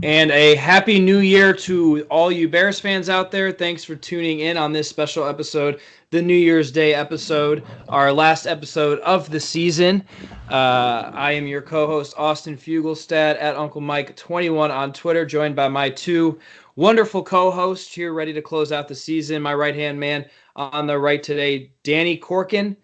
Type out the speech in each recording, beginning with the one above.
And a happy new year to all you Bears fans out there. Thanks for tuning in on this special episode, the New Year's Day episode, our last episode of the season. I am your co-host, Austin Fugelstad, at Uncle Mike21 on Twitter, joined by my two wonderful co-hosts here, ready to close out the season. My right-hand man on the right today, Danny Corkin.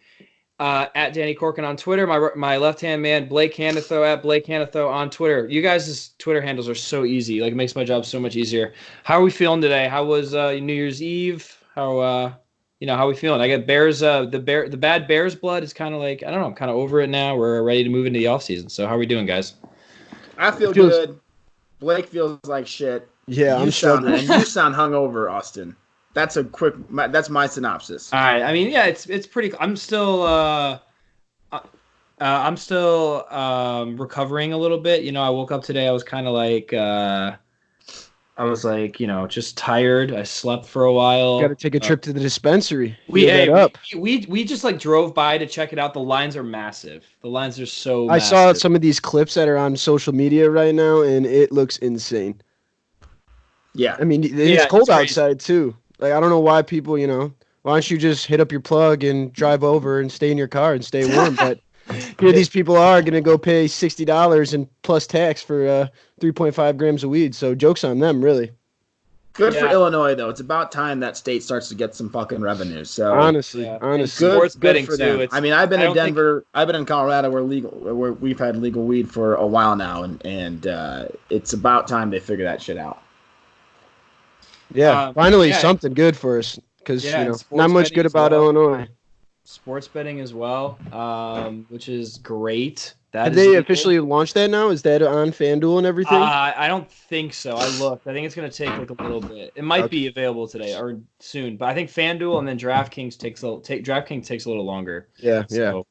At Danny Corkin on Twitter. My left-hand man, Blake Hanatho, at Blake Hanatho on Twitter. You guys' Twitter handles are so easy. Like, it makes my job so much easier. How are we feeling today? How was New Year's Eve? How how are we feeling? I got Bears. The bad Bears blood is kind of like, I don't know. I'm kind of over it now. We're ready to move into the offseason. So how are we doing, guys? I feel good. Blake feels like shit. Yeah, I'm struggling. And you sound hungover, Austin. That's my synopsis. All right. I mean, yeah, it's pretty. I'm still recovering a little bit. You know, I woke up today. I was kind of like, just tired. I slept for a while. Got to take a trip to the dispensary. We just like drove by to check it out. The lines are massive. The lines are so I massive. saw some of these clips that are on social media right now, and it looks insane. Yeah. I mean, it's cold outside, too. Like, I don't know why people, why don't you just hit up your plug and drive over and stay in your car and stay warm? But here these people are going to go pay $60 and plus tax for 3.5 grams of weed. So joke's on them, really. Good for Illinois, though. It's about time that state starts to get some fucking revenue. So honestly, sports betting for too. Them. I mean, I've been in Denver. I've been in Colorado where we've had legal weed for a while now, and it's about time they figure that shit out. Yeah, finally something good for us because not much good about Illinois. Sports betting as well, which is great. Have they officially launched that now? Is that on FanDuel and everything? I don't think so. I looked. I think it's going to take like a little bit. It might be available today or soon, but I think FanDuel and then DraftKings takes a little longer. Yeah. We're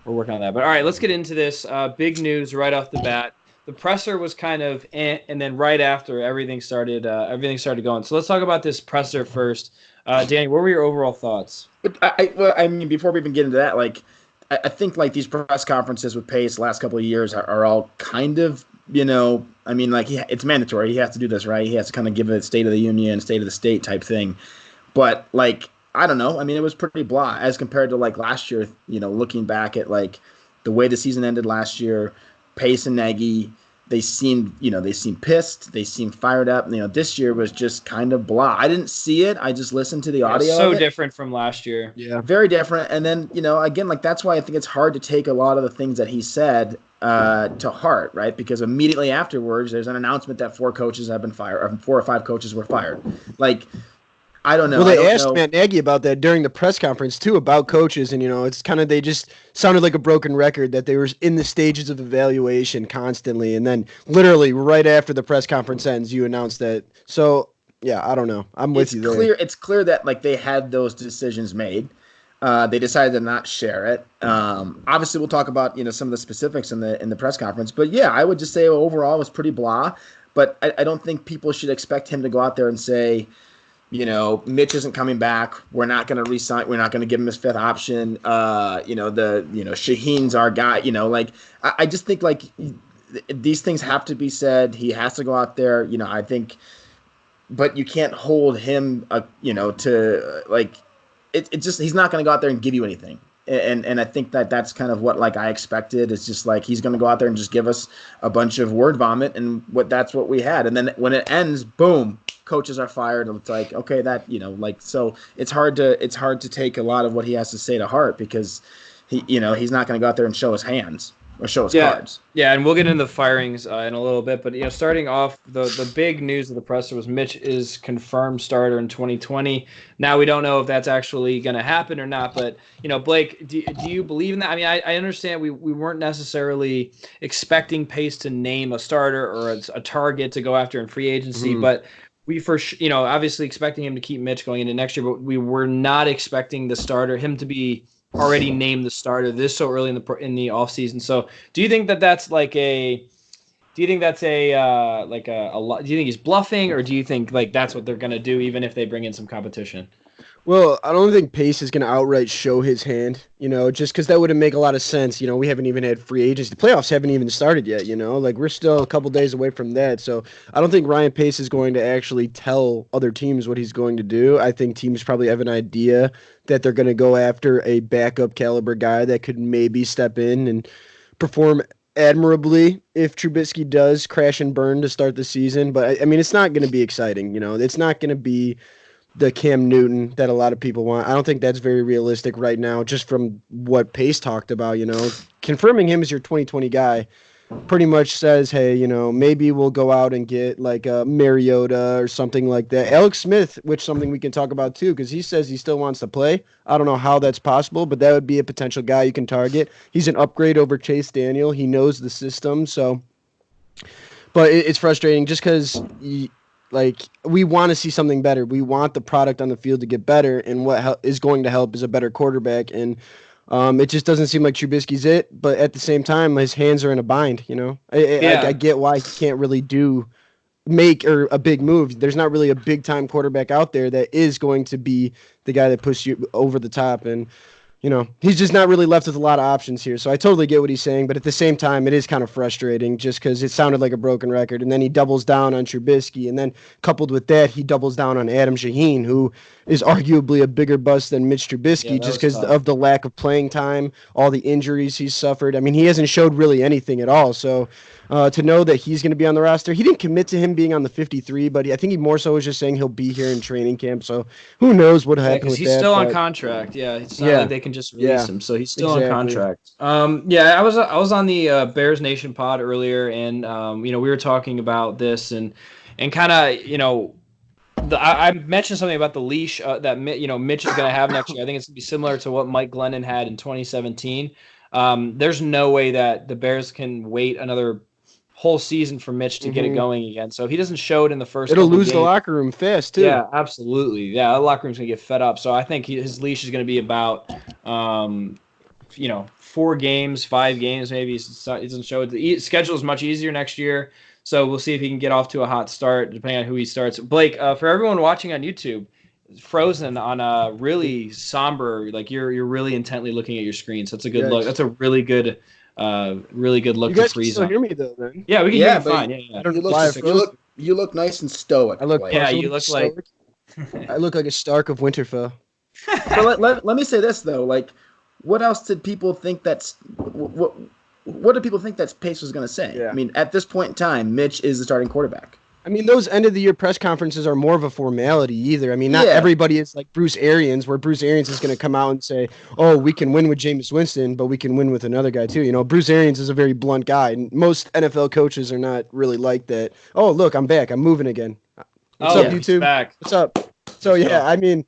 working on that. But all right, let's get into this. Big news right off the bat. The presser was kind of, and then right after everything started going. So let's talk about this presser first. Danny, what were your overall thoughts? I mean, before we even get into that, like, I think like these press conferences with Pace the last couple of years are all kind of, I mean, like it's mandatory. He has to do this, right? He has to kind of give a State of the Union, State of the State type thing. But like, I don't know. I mean, it was pretty blah as compared to like last year. Looking back at like the way the season ended last year. Pace and Nagy, they seemed pissed. They seemed fired up. This year was just kind of blah. I didn't see it. I just listened to the audio. So different from last year. Yeah, very different. And then again, like that's why I think it's hard to take a lot of the things that he said to heart, right? Because immediately afterwards, there's an announcement that 4 coaches have been fired, or 4 or 5 coaches were fired. Like, I don't know. Well, they asked Matt Nagy about that during the press conference, too, about coaches. And, it's kind of, they just sounded like a broken record that they were in the stages of evaluation constantly. And then literally right after the press conference ends, you announced that. So, yeah, I don't know. I'm with you there. It's clear that, like, they had those decisions made. They decided to not share it. Obviously, we'll talk about, some of the specifics in the press conference. But, yeah, I would just say overall it was pretty blah. But I don't think people should expect him to go out there and say, Mitch isn't coming back. We're not going to re-sign. We're not going to give him his 5th option. Shaheen's our guy. Like I just think like these things have to be said. He has to go out there. I think, but you can't hold him. To like it just he's not going to go out there and give you anything. And I think that's kind of what like I expected. It's just like he's going to go out there and just give us a bunch of word vomit, and that's what we had. And then when it ends, boom, coaches are fired, and it's like, okay, that so it's hard to take a lot of what he has to say to heart because he's not going to go out there and show his hands or show his cards. Yeah, and we'll get into the firings in a little bit. But starting off, the big news of the presser was Mitch is confirmed starter in 2020. Now we don't know if that's actually going to happen or not. But Blake, do you believe in that? I mean, I understand we weren't necessarily expecting Pace to name a starter or a target to go after in free agency, but we obviously expecting him to keep Mitch going into next year. But we were not expecting him to be already named the starter this so early in the offseason. So do you think that's like do you think he's bluffing, or do you think like that's what they're going to do even if they bring in some competition? Well, I don't think Pace is going to outright show his hand, just because that wouldn't make a lot of sense. We haven't even had free agents. The playoffs haven't even started yet, like we're still a couple days away from that. So I don't think Ryan Pace is going to actually tell other teams what he's going to do. I think teams probably have an idea that they're going to go after a backup caliber guy that could maybe step in and perform admirably if Trubisky does crash and burn to start the season. But I mean, it's not going to be exciting. It's not going to be the Cam Newton that a lot of people want. I don't think that's very realistic right now, just from what Pace talked about, confirming him as your 2020 guy pretty much says, hey, maybe we'll go out and get like a Mariota or something like that. Alex Smith, which something we can talk about too, because he says he still wants to play. I don't know how that's possible, but that would be a potential guy you can target. He's an upgrade over Chase Daniel. He knows the system. So, but it's frustrating just because we want to see something better. We want the product on the field to get better, and what is going to help is a better quarterback. And it just doesn't seem like Trubisky's it. But at the same time, his hands are in a bind. I get why he can't really make a big move. There's not really a big time quarterback out there that is going to be the guy that pushes you over the top. And he's just not really left with a lot of options here. So I totally get what he's saying, but at the same time, it is kind of frustrating just because it sounded like a broken record. And then he doubles down on Trubisky. And then coupled with that, he doubles down on Adam Shaheen, who is arguably a bigger bust than Mitch Trubisky just because of the lack of playing time, all the injuries he's suffered. I mean, he hasn't showed really anything at all. So to know that he's going to be on the roster, he didn't commit to him being on the 53, but I think he more so was just saying he'll be here in training camp. So who knows what happened with that. He's still on contract. Yeah, it's not like they can just release him. So he's still on contract. I was on the Bears Nation pod earlier, and we were talking about this and kind of I mentioned something about the leash that Mitch is going to have next year. I think it's going to be similar to what Mike Glennon had in 2017. There's no way that the Bears can wait another whole season for Mitch to get it going again. So if he doesn't show it in the first, it'll lose the locker room fast too. Yeah, absolutely. Yeah, the locker room's gonna get fed up. So I think his leash is gonna be about 4 games, 5 games maybe. He doesn't show it. The schedule is much easier next year. So we'll see if he can get off to a hot start, depending on who he starts. Blake, for everyone watching on YouTube, frozen on a really somber, like you're really intently looking at your screen. So it's a good look. That's a really good look to freeze. You guys can still hear me though, then? Yeah, we can hear you fine. Yeah. I don't you look nice and stoic. You look like I look like a Stark of Winterfell. So let me say this though, like, what else did people think what did people think that Pace was going to say? Yeah. I mean, at this point in time, Mitch is the starting quarterback. I mean, those end of the year press conferences are more of a formality either. I mean, not everybody is like Bruce Arians, where Bruce Arians is going to come out and say, oh, we can win with Jameis Winston, but we can win with another guy too. Bruce Arians is a very blunt guy, and most NFL coaches are not really like that. Oh, look, I'm back. I'm moving again. What's up, YouTube? Back. What's up? So, I mean,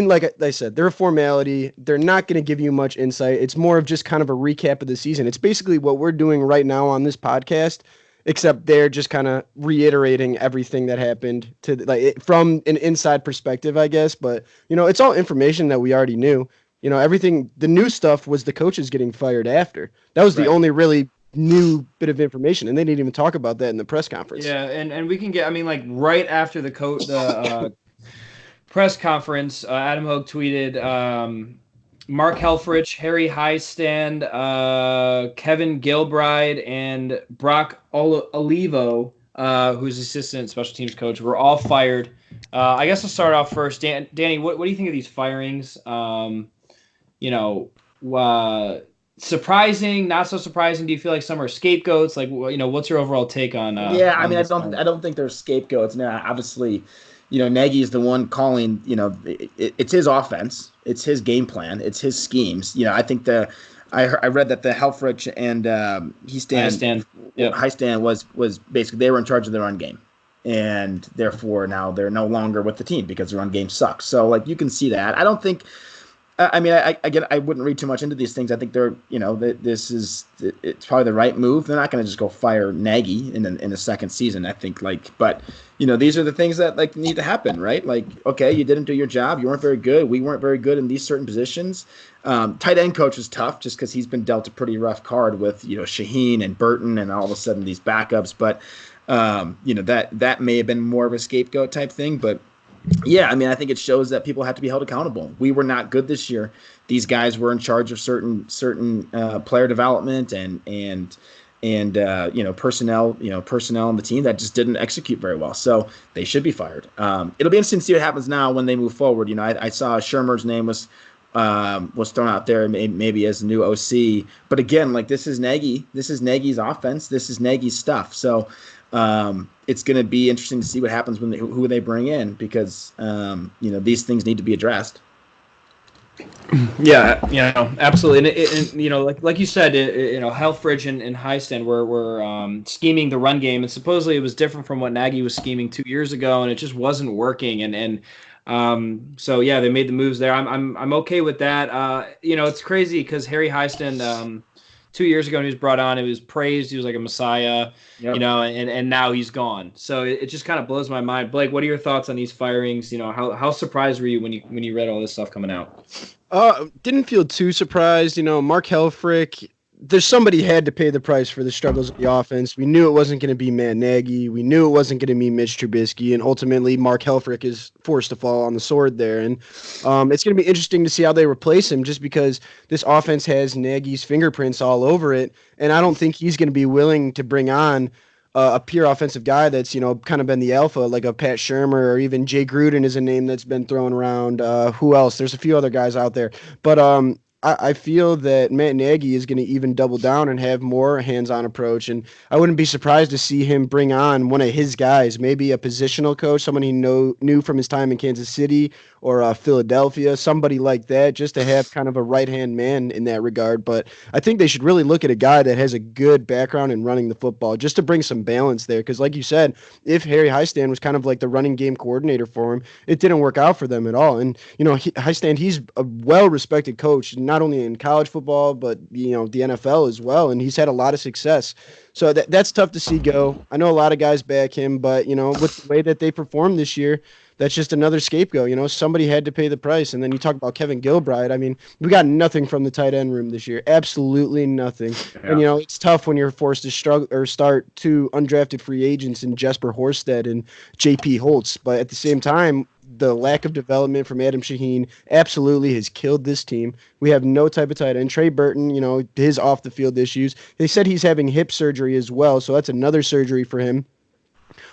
like I said, they're a formality. They're not going to give you much insight. It's more of just kind of a recap of the season. It's basically what we're doing right now on this podcast, except they're just kind of reiterating everything that happened from an inside perspective, I guess. But, it's all information that we already knew. Everything, the new stuff was the coaches getting fired after. That was the only really new bit of information, and they didn't even talk about that in the press conference. Yeah, and we can get, right after the press conference, Adam Hogue tweeted, Mark Helfrich, Harry Highstand, Kevin Gilbride, and Brock Olivo, who's assistant special teams coach, were all fired. I guess I'll start off first. Danny, what do you think of these firings? Surprising, not so surprising? Do you feel like some are scapegoats? What's your overall take on? I don't think they're scapegoats. Now, obviously, Nagy is the one calling. It's his offense, it's his game plan, it's his schemes. I think I read that the Helfrich and Highstand was basically they were in charge of their run game, and therefore now they're no longer with the team because the run game sucks. So you can see that. I don't think. I mean, I wouldn't read too much into these things. I think they're, it's probably the right move. They're not going to just go fire Nagy in the second season. I think but these are the things that need to happen, right? Okay, you didn't do your job. You weren't very good. We weren't very good in these certain positions. Tight end coach is tough just because he's been dealt a pretty rough card with, Shaheen and Burton and all of a sudden these backups. But, that may have been more of a scapegoat type thing. But Yeah, I mean, I think it shows that people have to be held accountable. We were not good this year. These guys were in charge of certain player development and personnel on the team that just didn't execute very well. So they should be fired. It'll be interesting to see what happens now when they move forward. I saw Shermer's name was thrown out there maybe as a new OC, but again, like this is Nagy's offense. This is Nagy's stuff. So it's going to be interesting to see what happens when who they bring in because these things need to be addressed. Yeah, absolutely, and like you said, Helfrich and Heisten were scheming the run game, and supposedly it was different from what Nagy was scheming 2 years ago, and it just wasn't working, and so yeah, they made the moves there. I'm okay with that. It's crazy because Harry Heisten 2 years ago when he was brought on, it was praised. He was like a messiah, Yep. and now he's gone. So it just kind of blows my mind. Blake, what are your thoughts on these firings? How surprised were you when you read all this stuff coming out? Didn't feel too surprised. Mark Helfrich, there's somebody had to pay the price for the struggles of the offense. We knew it wasn't going to be Matt Nagy. We knew it wasn't going to be Mitch Trubisky. And ultimately, Mark Helfrich is forced to fall on the sword there. And it's going to be interesting to see how they replace him just because this offense has Nagy's fingerprints all over it. And I don't think he's going to be willing to bring on a pure offensive guy that's, kind of been the alpha, like a Pat Shurmur or even Jay Gruden is a name that's been thrown around. Who else? There's a few other guys out there. But I feel that Matt Nagy is going to even double down and have more hands-on approach. And I wouldn't be surprised to see him bring on one of his guys, maybe a positional coach, someone he knew from his time in Kansas City or Philadelphia, somebody like that, just to have kind of a right-hand man in that regard. But I think they should really look at a guy that has a good background in running the football just to bring some balance there. Because like you said, if Harry Heisten was kind of like the running game coordinator for him, it didn't work out for them at all. And, Heisten, he's a well-respected coach, not only in college football, but, the NFL as well. And he's had a lot of success. So that's tough to see go. I know a lot of guys back him, but, with the way that they performed this year, that's just another scapegoat. Somebody had to pay the price. And then you talk about Kevin Gilbride. I mean, we got nothing from the tight end room this year. Absolutely nothing. Yeah. And, it's tough when you're forced to struggle or start two undrafted free agents in Jesper Horsted and J.P. Holtz. But at the same time, the lack of development from Adam Shaheen absolutely has killed this team. We have no type of tight end. Trey Burton, his off the field issues. They said he's having hip surgery as well. So that's another surgery for him.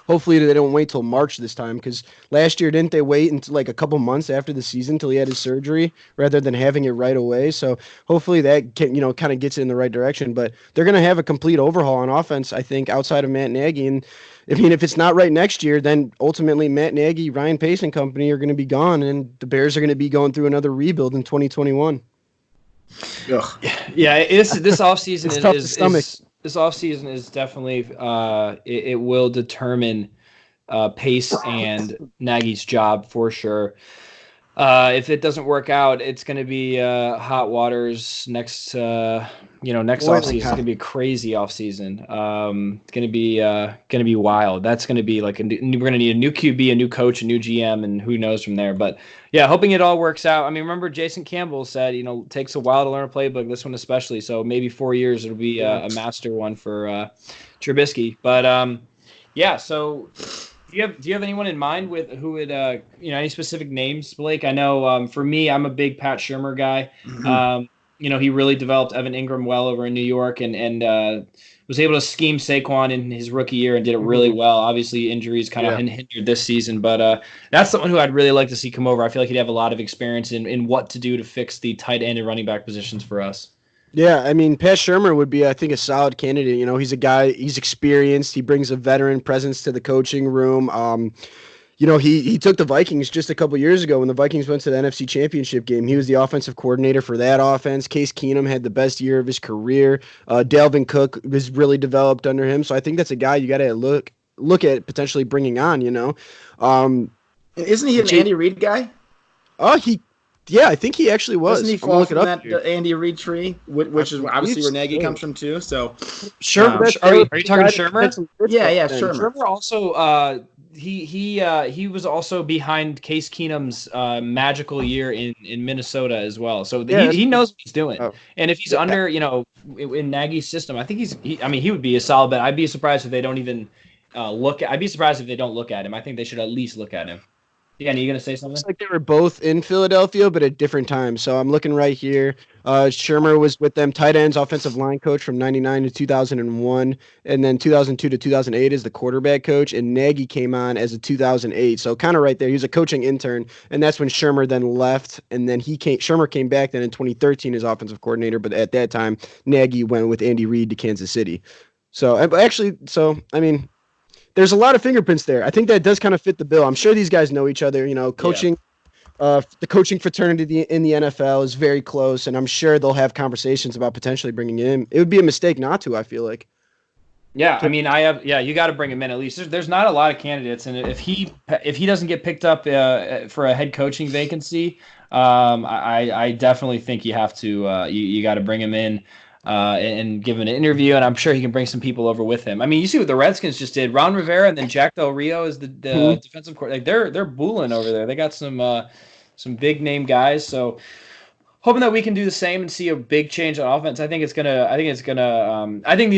Hopefully they don't wait till March this time because last year, didn't they wait until like a couple months after the season until he had his surgery rather than having it right away? So hopefully that can, kind of gets in the right direction. But they're going to have a complete overhaul on offense, I think, outside of Matt Nagy. And if it's not right next year, then ultimately Matt Nagy, Ryan Pace and company are going to be gone, and the Bears are going to be going through another rebuild in 2021. Ugh. Yeah, this offseason is tough to stomach. This offseason is definitely it will determine Pace and Nagy's job for sure. If it doesn't work out, it's going to be hot waters next offseason. It's going to be a crazy offseason. It's going to be wild. That's going to be like we're going to need a new QB, a new coach, a new GM, and who knows from there. But yeah, hoping it all works out. I mean, remember Jason Campbell said, it takes a while to learn a playbook. This one especially. So maybe 4 years it'll be a master one for Trubisky. But yeah, so. Do you have anyone in mind with who would any specific names, Blake? I know for me, I'm a big Pat Shurmur guy. Mm-hmm. He really developed Evan Ingram well over in New York and was able to scheme Saquon in his rookie year and did it really well. Obviously, injuries kind of hindered this season, but that's someone who I'd really like to see come over. I feel like he'd have a lot of experience in what to do to fix the tight end and running back positions for us. Yeah, I mean, Pat Shurmur would be, I think, a solid candidate. He's a guy, he's experienced. He brings a veteran presence to the coaching room. He took the Vikings just a couple years ago when the Vikings went to the NFC Championship game. He was the offensive coordinator for that offense. Case Keenum had the best year of his career. Dalvin Cook was really developed under him. So I think that's a guy you got to look at potentially bringing on, Isn't he an Andy Reid guy? Yeah, I think he actually was. Doesn't he fall from that Andy Reid tree, which is obviously where Nagy comes from too? So, Shurmur, are you talking Shurmur? Yeah, Shurmur. Shurmur also, he was also behind Case Keenum's magical year in Minnesota as well. So he knows what he's doing. Oh. And if he's under, in Nagy's system, I think he would be a solid bet. I'd be surprised if they don't even I'd be surprised if they don't look at him. I think they should at least look at him. Yeah, and you gonna say something? Looks like they were both in Philadelphia, but at different times. So I'm looking right here. Shermer was with them, tight ends, offensive line coach from '99 to 2001, and then 2002 to 2008 as the quarterback coach. And Nagy came on as a 2008. So kind of right there, he was a coaching intern, and that's when Shermer then left, and then Shermer came back then in 2013 as offensive coordinator. But at that time, Nagy went with Andy Reid to Kansas City. So actually, so I mean, there's a lot of fingerprints there. I think that does kind of fit the bill. I'm sure these guys know each other. You know, coaching, the coaching fraternity in the NFL is very close, and I'm sure they'll have conversations about potentially bringing him. It would be a mistake not to, I feel like. Yeah, I mean, you got to bring him in at least. There's not a lot of candidates, and if he doesn't get picked up for a head coaching vacancy, I definitely think you have to you got to bring him in. And give him an interview, and I'm sure he can bring some people over with him. I mean, you see what the Redskins just did. Ron Rivera and then Jack Del Rio is the defensive coordinator. Like they're bulling over there. They got some big name guys. So hoping that we can do the same and see a big change on offense. I think these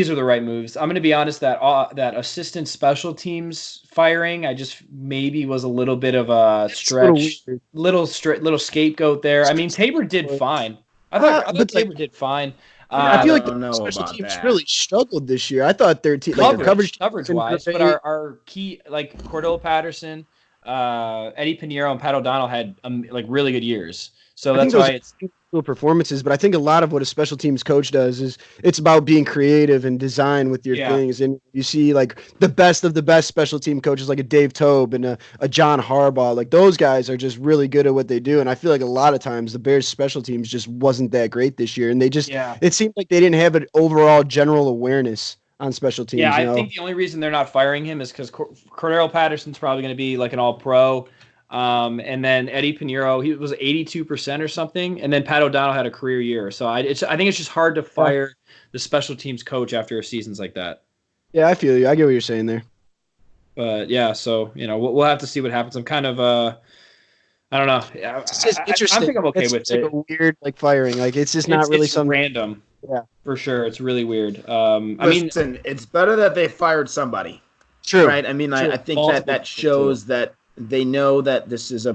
are the right moves. I'm gonna be honest that that assistant special teams firing, I just maybe was a little bit of a stretch, little scapegoat there. I mean, Tabor did fine. I thought Tabor did fine. I feel like the special teams really struggled this year. I thought their team coverage wise, but our key like Cordell Patterson, Eddie Pinheiro, and Pat O'Donnell had like really good years. So that's why it's performances. But I think a lot of what a special teams coach does is it's about being creative and design with your things. And you see like the best of the best special team coaches like a Dave Tobe and a John Harbaugh. Like those guys are just really good at what they do. And I feel like a lot of times the Bears special teams just wasn't that great this year. And they just it seemed like they didn't have an overall general awareness on special teams. Yeah, I think the only reason they're not firing him is because Cordell Patterson's probably going to be like an all-pro. And then Eddie Pinheiro, he was 82% or something, and then Pat O'Donnell had a career year. So I think it's just hard to fire the special teams coach after a seasons like that. Yeah, I feel you. I get what you're saying there. But yeah, so we'll have to see what happens. I'm kind of I don't know. It's just interesting. I think I'm okay with it. Like a weird firing. Like it's just not really something random. Yeah, for sure. It's really weird. Listen, it's better that they fired somebody. True. Right. I mean, I think that shows that they know that this is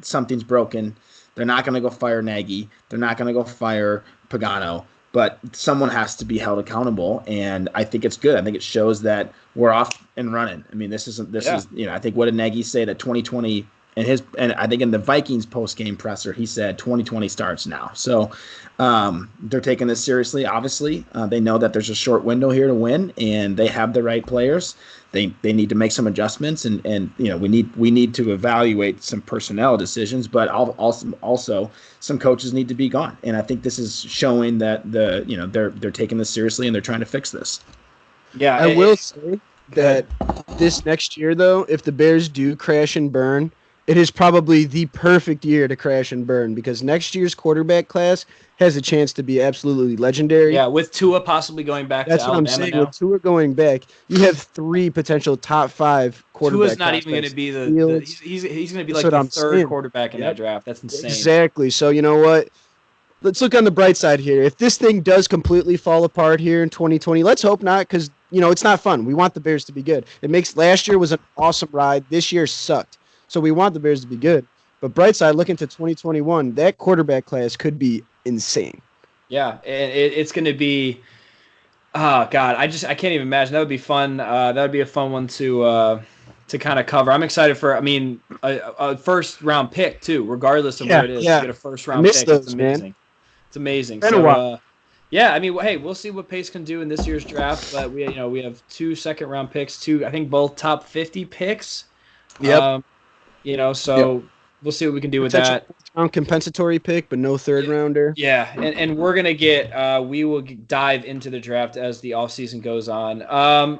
something's broken. They're not going to go fire Nagy. They're not going to go fire Pagano. But someone has to be held accountable, and I think it's good. I think it shows that we're off and running. I mean, this is I think what did Nagy say that 2020 and I think in the Vikings post-game presser he said 2020 starts now. So they're taking this seriously. Obviously, they know that there's a short window here to win, and they have the right players. They need to make some adjustments, and we need to evaluate some personnel decisions, but also some coaches need to be gone. And I think this is showing that they're taking this seriously and they're trying to fix this. Yeah, I will say that this next year, though, if the Bears do crash and burn, it is probably the perfect year to crash and burn because next year's quarterback class has a chance to be absolutely legendary. Yeah, with Tua possibly going back to Alabama. That's what I'm saying. With Tua going back, you have 3 potential top 5 quarterbacks. Tua's not even going to be he's going to be like the third quarterback in that draft. That's insane. Exactly. So you know what? Let's look on the bright side here. If this thing does completely fall apart here in 2020, let's hope not because, it's not fun. We want the Bears to be good. Last year was an awesome ride. This year sucked. So we want the Bears to be good. But bright side, looking to 2021, that quarterback class could be insane. Yeah, it's going to be oh god, I can't even imagine. That would be fun. That would be a fun one to kind of cover. I'm excited for a first round pick too, regardless of what it is. You get a first round pick. It's amazing. Man. It's amazing. So, yeah, I mean, hey, we'll see what Pace can do in this year's draft, but we have 2 second round picks, I think both top 50 picks. Yep. So we'll see what we can do with that. Compensatory pick, but no third rounder. Yeah, and we're gonna we will dive into the draft as the offseason goes on.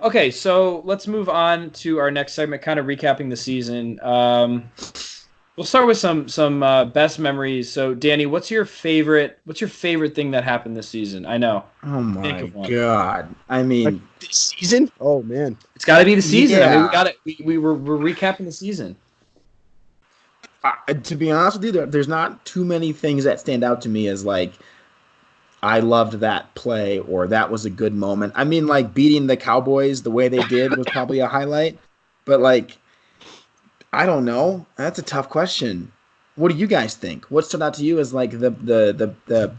Okay, so let's move on to our next segment, kind of recapping the season. We'll start with some best memories. So, Danny, what's your favorite thing that happened this season? I know. Oh my god! I mean, this season? Oh man, it's got to be the season. Yeah. I mean, we got it. We're recapping the season. To be honest with you, there's not too many things that stand out to me as like I loved that play or that was a good moment. I mean, like beating the Cowboys the way they did was probably a highlight, but like I don't know. That's a tough question. What do you guys think? What stood out to you as like the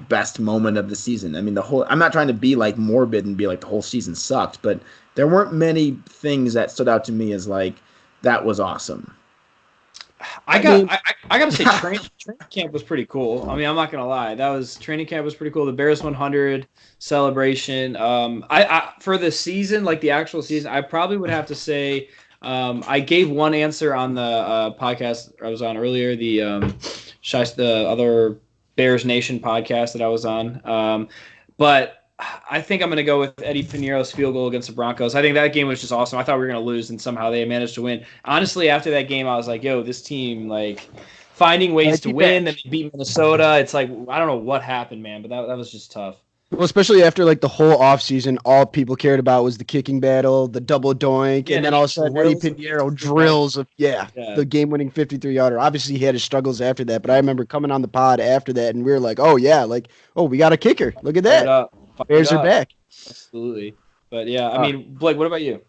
best moment of the season? I mean, the whole. I'm not trying to be like morbid and be like the whole season sucked, but there weren't many things that stood out to me as like that was awesome. I gotta say, training camp was pretty cool. I mean, I'm not gonna lie, training camp was pretty cool. The Bears 100 celebration. I for the season, like the actual season, I probably would have to say, I gave one answer on the podcast I was on earlier, the other Bears Nation podcast that I was on. But I think I'm going to go with Eddie Piñeiro's field goal against the Broncos. I think that game was just awesome. I thought we were going to lose, and somehow they managed to win. Honestly, after that game, I was like, yo, this team, like, finding ways to win. Then they beat Minnesota. It's like, I don't know what happened, man, but that was just tough. Well, especially after like the whole offseason, all people cared about was the kicking battle, the double doink, and then all of a sudden Eddie Piñeiro drills the game-winning 53-yarder. Obviously, he had his struggles after that, but I remember coming on the pod after that, and we were like, we got a kicker. Look at that. Bears are back. Absolutely. But yeah, I mean, Blake, what about you?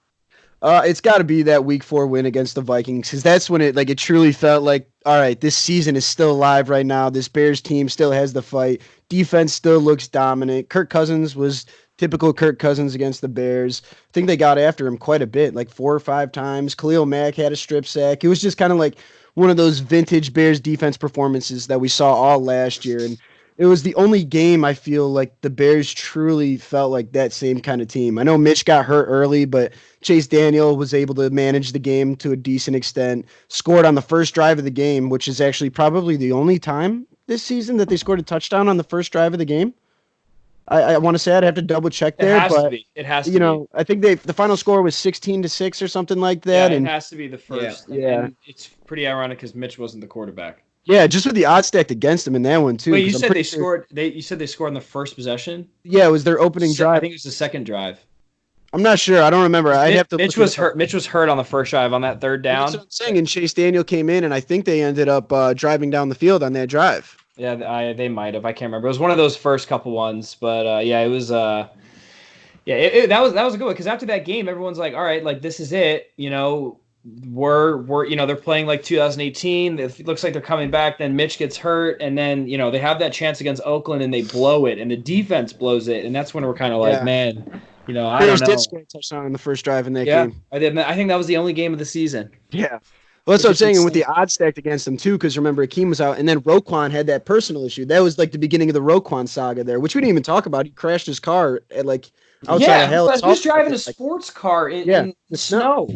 It's got to be that Week 4 win against the Vikings, because that's when it truly felt like, all right, this season is still alive right now. This Bears team still has the fight. Defense still looks dominant. Kirk Cousins was typical Kirk Cousins against the Bears. I think they got after him quite a bit, like 4 or 5 times. Khalil Mack had a strip sack. It was just kind of like one of those vintage Bears defense performances that we saw all last year, and it was the only game I feel like the Bears truly felt like that same kind of team. I know Mitch got hurt early, but Chase Daniel was able to manage the game to a decent extent, scored on the first drive of the game, which is actually probably the only time this season that they scored a touchdown on the first drive of the game. I want to say I'd have to double check there. It has to be. I think the final score was 16-6 or something like that. Yeah, it has to be the first. Yeah. And it's pretty ironic because Mitch wasn't the quarterback. Yeah, just with the odds stacked against them in that one too. Wait, you said they scored. You said they scored on the first possession. Yeah, it was their opening drive. I think it was the second drive. I'm not sure. I don't remember. I'd have to. Mitch was hurt. Mitch was hurt on the first drive on that third down. That's what I'm saying. And Chase Daniel came in, and I think they ended up driving down the field on that drive. Yeah, they might have. I can't remember. It was one of those first couple ones, but yeah, it was. That was a good one because after that game, everyone's like, all right, like this is it. You know, we're they're playing like 2018. It looks like they're coming back. Then Mitch gets hurt, and then they have that chance against Oakland, and they blow it, and the defense blows it, and that's when we're kind of like, man. I don't know. Bears did score a touchdown in the first drive in that game. I think that was the only game of the season. Yeah. Well, that's what I'm saying, and with the odds stacked against them, too, because remember, Akeem was out, and then Roquan had that personal issue. That was, like, the beginning of the Roquan saga there, which we didn't even talk about. He crashed his car at, like, outside of Halas. Who's driving a sports car in the snow?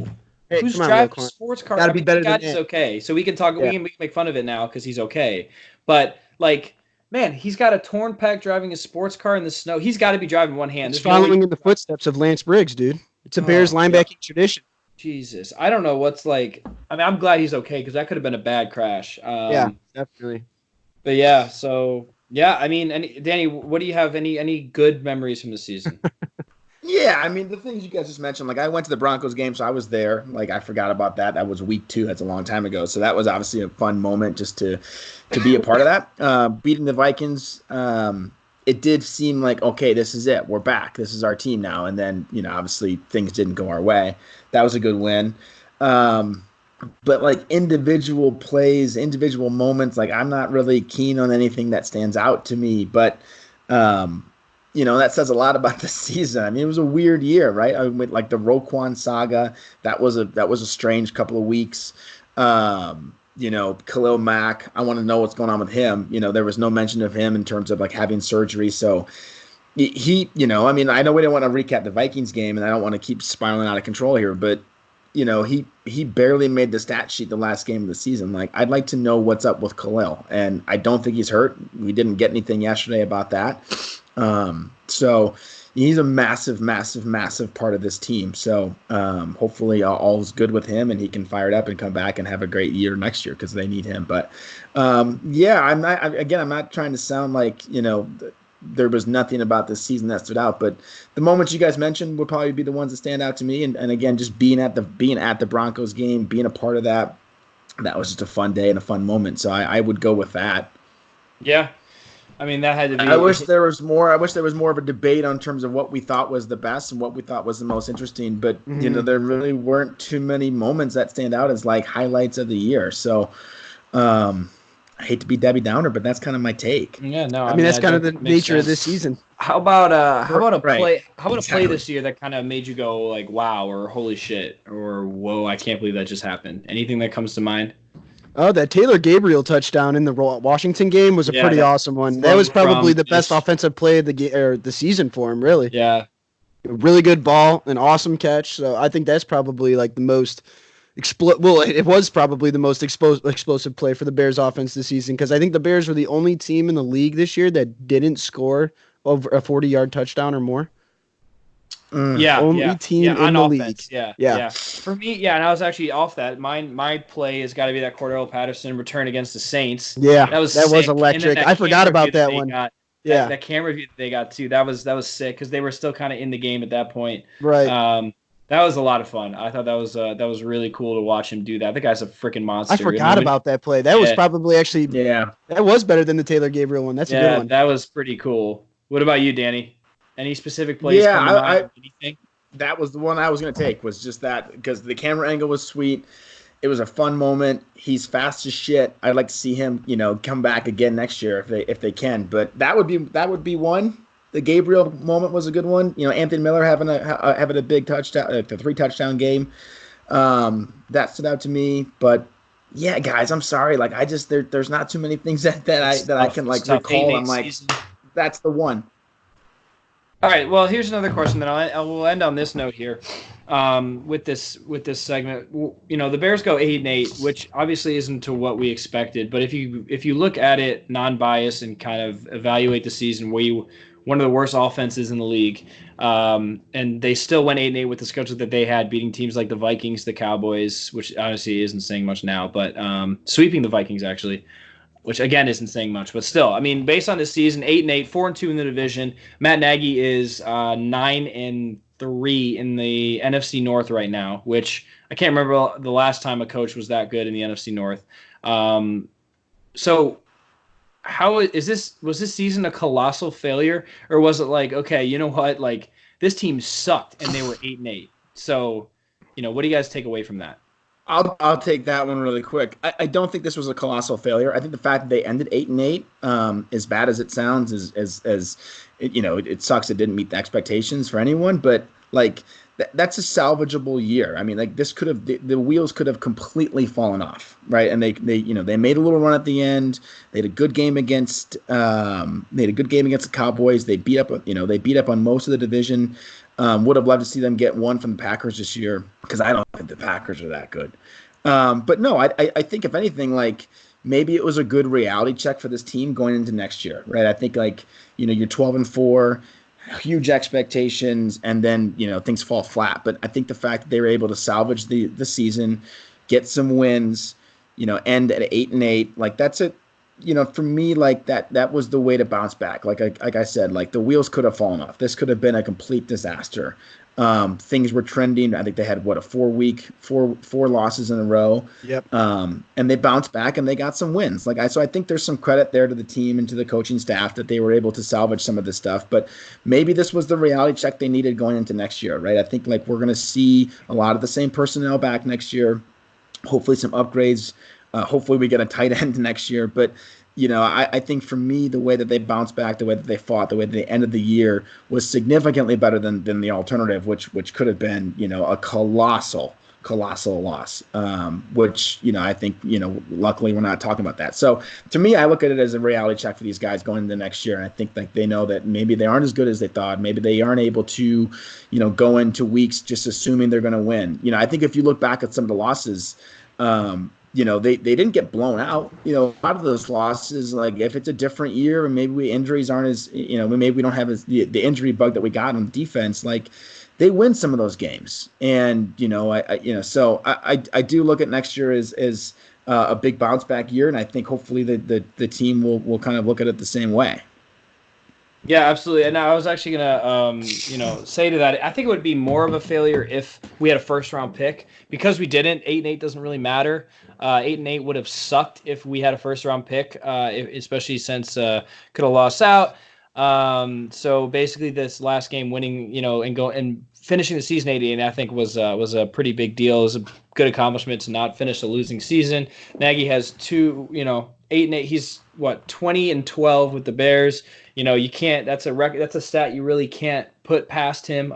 Hey, who's driving a sports car? Gotta be better than that. He's okay, so we can talk. Yeah. We can make fun of it now because he's okay. But, like, man, he's got a torn pec driving a sports car in the snow. He's got to be driving one hand. He's following in the footsteps of Lance Briggs, dude. It's a Bears linebacking tradition. Jesus, I don't know what's like. I mean, I'm glad he's okay because that could have been a bad crash. Yeah, definitely. But yeah, so yeah, I mean, Danny, what do you have? Any good memories from the season? Yeah, I mean, the things you guys just mentioned, like I went to the Broncos game, so I was there. Like I forgot about that. That was week 2. That's a long time ago. So that was obviously a fun moment just to be a part of that. Beating the Vikings, it did seem like, okay, this is it. We're back. This is our team now. And then, obviously things didn't go our way. That was a good win. But like individual plays, individual moments, like I'm not really keen on anything that stands out to me. But, that says a lot about the season. I mean, it was a weird year, right? I went like the Roquan saga. That was a strange couple of weeks. Khalil Mack, I want to know what's going on with him. There was no mention of him in terms of like having surgery. So he I know we didn't want to recap the Vikings game and I don't want to keep spiraling out of control here, but he barely made the stat sheet the last game of the season. Like I'd like to know what's up with Khalil, and I don't think he's hurt. We didn't get anything yesterday about that. So he's a massive, massive, massive part of this team. So hopefully all is good with him and he can fire it up and come back and have a great year next year because they need him. But I'm not trying to sound like, there was nothing about this season that stood out. But the moments you guys mentioned would probably be the ones that stand out to me. And again, just being at the Broncos game, being a part of that was just a fun day and a fun moment. So I would go with that. Yeah. I mean, that had to be. I wish there was more. I wish there was more of a debate on terms of what we thought was the best and what we thought was the most interesting. But there really weren't too many moments that stand out as like highlights of the year. So, I hate to be Debbie Downer, but that's kind of my take. Yeah, no. I mean that's kind of the nature of this season. How about a play? Right. How about a play this year that kind of made you go like, wow, or holy shit, or whoa, I can't believe that just happened? Anything that comes to mind? Oh, that Taylor Gabriel touchdown in the Washington game was a pretty awesome one. That was probably the best offensive play of the season for him, really. Yeah. A really good ball, an awesome catch. So I think that's probably like the most it was probably the most explosive play for the Bears offense this season because I think the Bears were the only team in the league this year that didn't score over a 40-yard touchdown or more. Only team in the offense. league. Yeah. For me, and I was actually off that. My play has got to be that Cordell Patterson return against the Saints. Yeah, that was electric. I forgot about that one. That camera view that they got too. That was sick because they were still kind of in the game at that point. Right. That was a lot of fun. I thought that was really cool to watch him do that. The guy's a freaking monster. I forgot about that play. That was probably actually that was better than the Taylor Gabriel one. That's a good one. That was pretty cool. What about you, Danny? Any specific plays? Yeah, anything? That was the one I was going to take. Was just that because the camera angle was sweet. It was a fun moment. He's fast as shit. I'd like to see him, come back again next year if they can. But that would be one. The Gabriel moment was a good one. Anthony Miller having a big touchdown, the 3-touchdown game. That stood out to me. But yeah, guys, I'm sorry. Like there's not too many things that I can like recall. I'm like, that's the one. All right. Well, here's another question. Then we'll end on this note here. With this segment, the Bears go 8-8, which obviously isn't to what we expected. But if you look at it non-biased and kind of evaluate the season, one of the worst offenses in the league, and they still went 8-8 with the schedule that they had, beating teams like the Vikings, the Cowboys, which honestly isn't saying much now, but sweeping the Vikings actually. Which again isn't saying much, but still, I mean, based on this season, 8-8, 4-2 in the division. Matt Nagy is 9-3 in the NFC North right now, which I can't remember the last time a coach was that good in the NFC North. So, how is this? Was this season a colossal failure, or was it like, okay, you know what, like this team sucked and they were 8-8? So, what do you guys take away from that? I'll take that one really quick. I don't think this was a colossal failure. I think the fact that they ended 8-8, as bad as it sounds, it sucks. It didn't meet the expectations for anyone, but like that's a salvageable year. I mean, like this could have the wheels could have completely fallen off, right? And they made a little run at the end. They had a good game against the Cowboys. They beat up on most of the division. Would have loved to see them get one from the Packers this year because I don't think the Packers are that good. But no, I think if anything, like maybe it was a good reality check for this team going into next year, right? I think like, you're 12-4, huge expectations, and then, things fall flat. But I think the fact that they were able to salvage the season, get some wins, end at 8-8, like that's it. For me, like that was the way to bounce back. Like I said, like the wheels could have fallen off. This could have been a complete disaster. Things were trending. I think they had four losses in a row. Yep. And they bounced back and they got some wins. So I think there's some credit there to the team and to the coaching staff that they were able to salvage some of this stuff. But maybe this was the reality check they needed going into next year, right? I think like we're going to see a lot of the same personnel back next year. Hopefully some upgrades. Hopefully we get a tight end next year. But, I think for me, the way that they bounced back, the way that they fought, the way that they ended the year was significantly better than the alternative, which could have been, a colossal loss, which, I think, luckily we're not talking about that. So to me, I look at it as a reality check for these guys going into next year. And I think like they know that maybe they aren't as good as they thought. Maybe they aren't able to, go into weeks just assuming they're going to win. I think if you look back at some of the losses, they didn't get blown out. A lot of those losses, like if it's a different year and maybe injuries aren't as, maybe we don't have the injury bug that we got on defense, like they win some of those games. And, so I do look at next year as a big bounce back year. And I think hopefully the team will kind of look at it the same way. Yeah, absolutely. And I was actually gonna, say to that, I think it would be more of a failure if we had a first round pick because we didn't. 8-8 doesn't really matter. 8-8 would have sucked if we had a first round pick, especially since could have lost out. So basically, this last game, winning, and finishing the season 8-8, I think was a pretty big deal. It was a good accomplishment to not finish a losing season. Nagy has 8-8. He's what 20-12 with the Bears. You can't. That's a record. That's a stat you really can't put past him.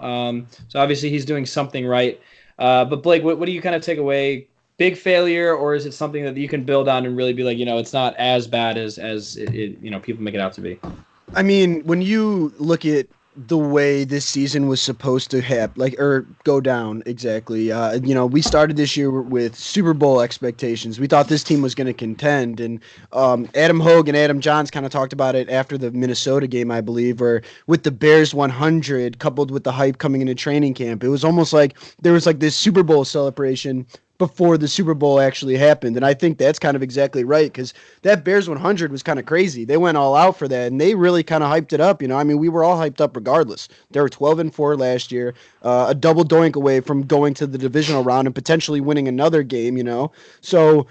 So obviously he's doing something right. But Blake, what do you kind of take away? Big failure, or is it something that you can build on and really be like, it's not as bad as people make it out to be? I mean, when you look at the way this season was supposed to go down exactly, we started this year with Super Bowl expectations. We thought this team was going to contend, and Adam Hogue and Adam Johns kind of talked about it after the Minnesota game, I believe, or with the Bears 100 coupled with the hype coming into training camp. It was almost like there was like this Super Bowl celebration before the Super Bowl actually happened. And I think that's kind of exactly right, because that Bears 100 was kind of crazy. They went all out for that, and they really kind of hyped it up. I mean, we were all hyped up regardless. They were 12-4 last year, a double doink away from going to the divisional round and potentially winning another game, So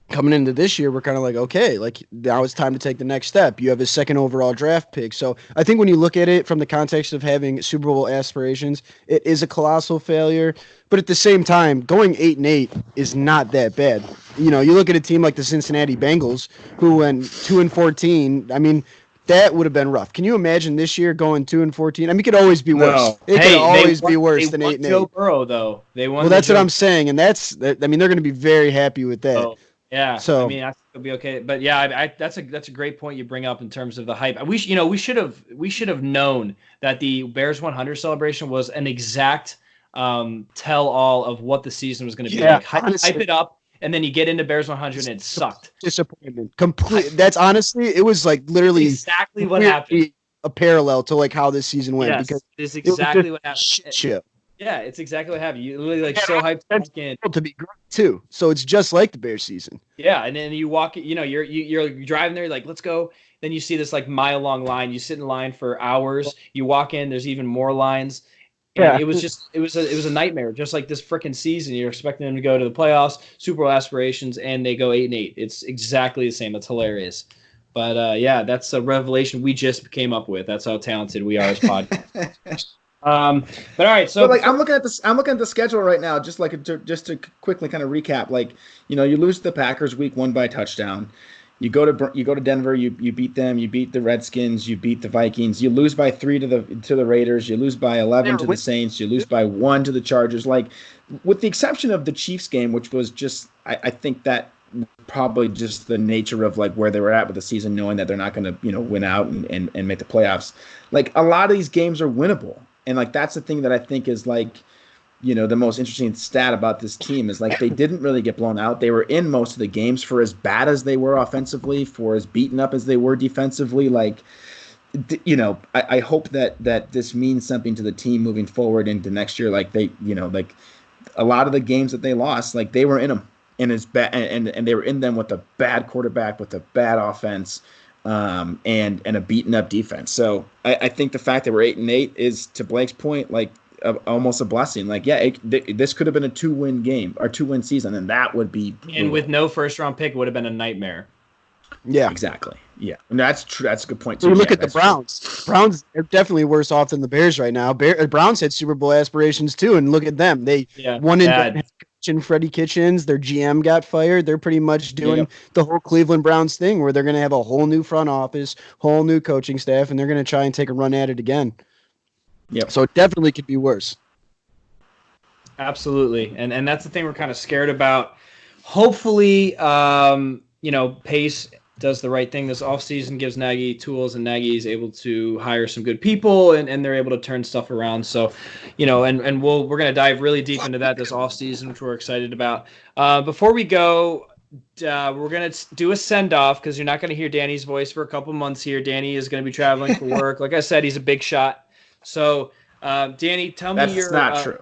coming into this year, we're kind of like, okay, like now it's time to take the next step. You have a second overall draft pick. So I think when you look at it from the context of having Super Bowl aspirations, it is a colossal failure. But at the same time, going 8-8 is not that bad. You look at a team like the Cincinnati Bengals, who went 2-14. I mean, that would have been rough. Can you imagine this year going 2-14? I mean, it could always be worse. No. It could always be worse than 8-8. Joe Burrow, though. They won. Well, that's what I'm saying, and they're going to be very happy with that. Oh. Yeah, so I mean, I think it'll be okay, but yeah, that's a great point you bring up in terms of the hype. We should have known that the Bears 100 celebration was an exact tell all of what the season was going to be. Yeah, like. Hype it up, and then you get into Bears 100 and it sucked. Disappointment, complete. That's honestly, it was like literally exactly what happened. A parallel to like how this season went, yes, because it's exactly what happened. Shit. Yeah, it's exactly what happened. You literally so hyped in to be great too. So it's just like the Bears season. Yeah, and then you walk. You're driving there, like let's go. Then you see this like mile long line. You sit in line for hours. You walk in. There's even more lines. And yeah, it was a nightmare. Just like this freaking season, you're expecting them to go to the playoffs, Super Bowl aspirations, and they go 8-8. It's exactly the same. That's hilarious. But yeah, that's a revelation we just came up with. That's how talented we are as podcasts. But all right, so like I'm looking at the schedule right now, just to quickly kind of recap. Like, you lose to the Packers week 1 by a touchdown. You go to Denver, you beat them, you beat the Redskins, you beat the Vikings, you lose by 3 to the Raiders, you lose by 11 to the Saints, you lose by 1 to the Chargers. Like, with the exception of the Chiefs game, which was just I think that probably just the nature of like where they were at with the season, knowing that they're not going to win out and make the playoffs. Like, a lot of these games are winnable. And like that's the thing that I think is like, the most interesting stat about this team is like they didn't really get blown out. They were in most of the games, for as bad as they were offensively, for as beaten up as they were defensively. Like, I hope that this means something to the team moving forward into next year. Like they, like a lot of the games that they lost, like they were in them, and it's bad, and they were in them with a bad quarterback, with a bad offense. And a beaten up defense. So I think the fact that we're 8-8 is, to Blake's point, like almost a blessing. Like, yeah, this could have been a 2-win game or 2-win season, and that would be brutal. And with no first round pick, it would have been a nightmare. Yeah, exactly. Yeah, and that's true. That's a good point too. You look at the Browns. True. Browns are definitely worse off than the Bears right now. Browns had Super Bowl aspirations too, and look at them. They won in Freddie Kitchens. Their GM got fired. They're pretty much doing the whole Cleveland Browns thing, where they're going to have a whole new front office, whole new coaching staff, and they're going to try and take a run at it again. Yep. So it definitely could be worse. Absolutely, and that's the thing we're kind of scared about. Hopefully, Pace does the right thing this offseason, gives Nagy tools, and Nagy is able to hire some good people, and they're able to turn stuff around. So, and we're going to dive really deep into that this offseason, which we're excited about. Before we go, we're going to do a send-off, because you're not going to hear Danny's voice for a couple months here. Danny is going to be traveling for work. Like I said, he's a big shot. So, Danny, tell me your... That's not true.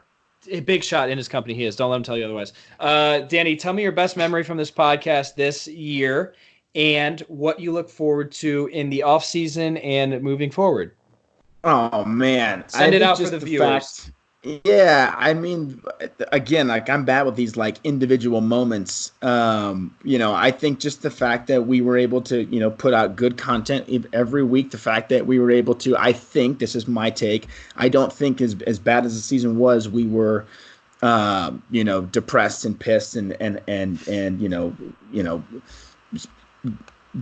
A big shot in his company he is. Don't let him tell you otherwise. Danny, tell me your best memory from this podcast this year. and what you look forward to in the offseason and moving forward. Oh man, Send it out for the viewers. Yeah, I mean, again, like I'm bad with these like individual moments. I think just the fact that we were able to, put out good content every week, the fact that we were able to, I think this is my take. I don't think as bad as the season was, we were, depressed and pissed and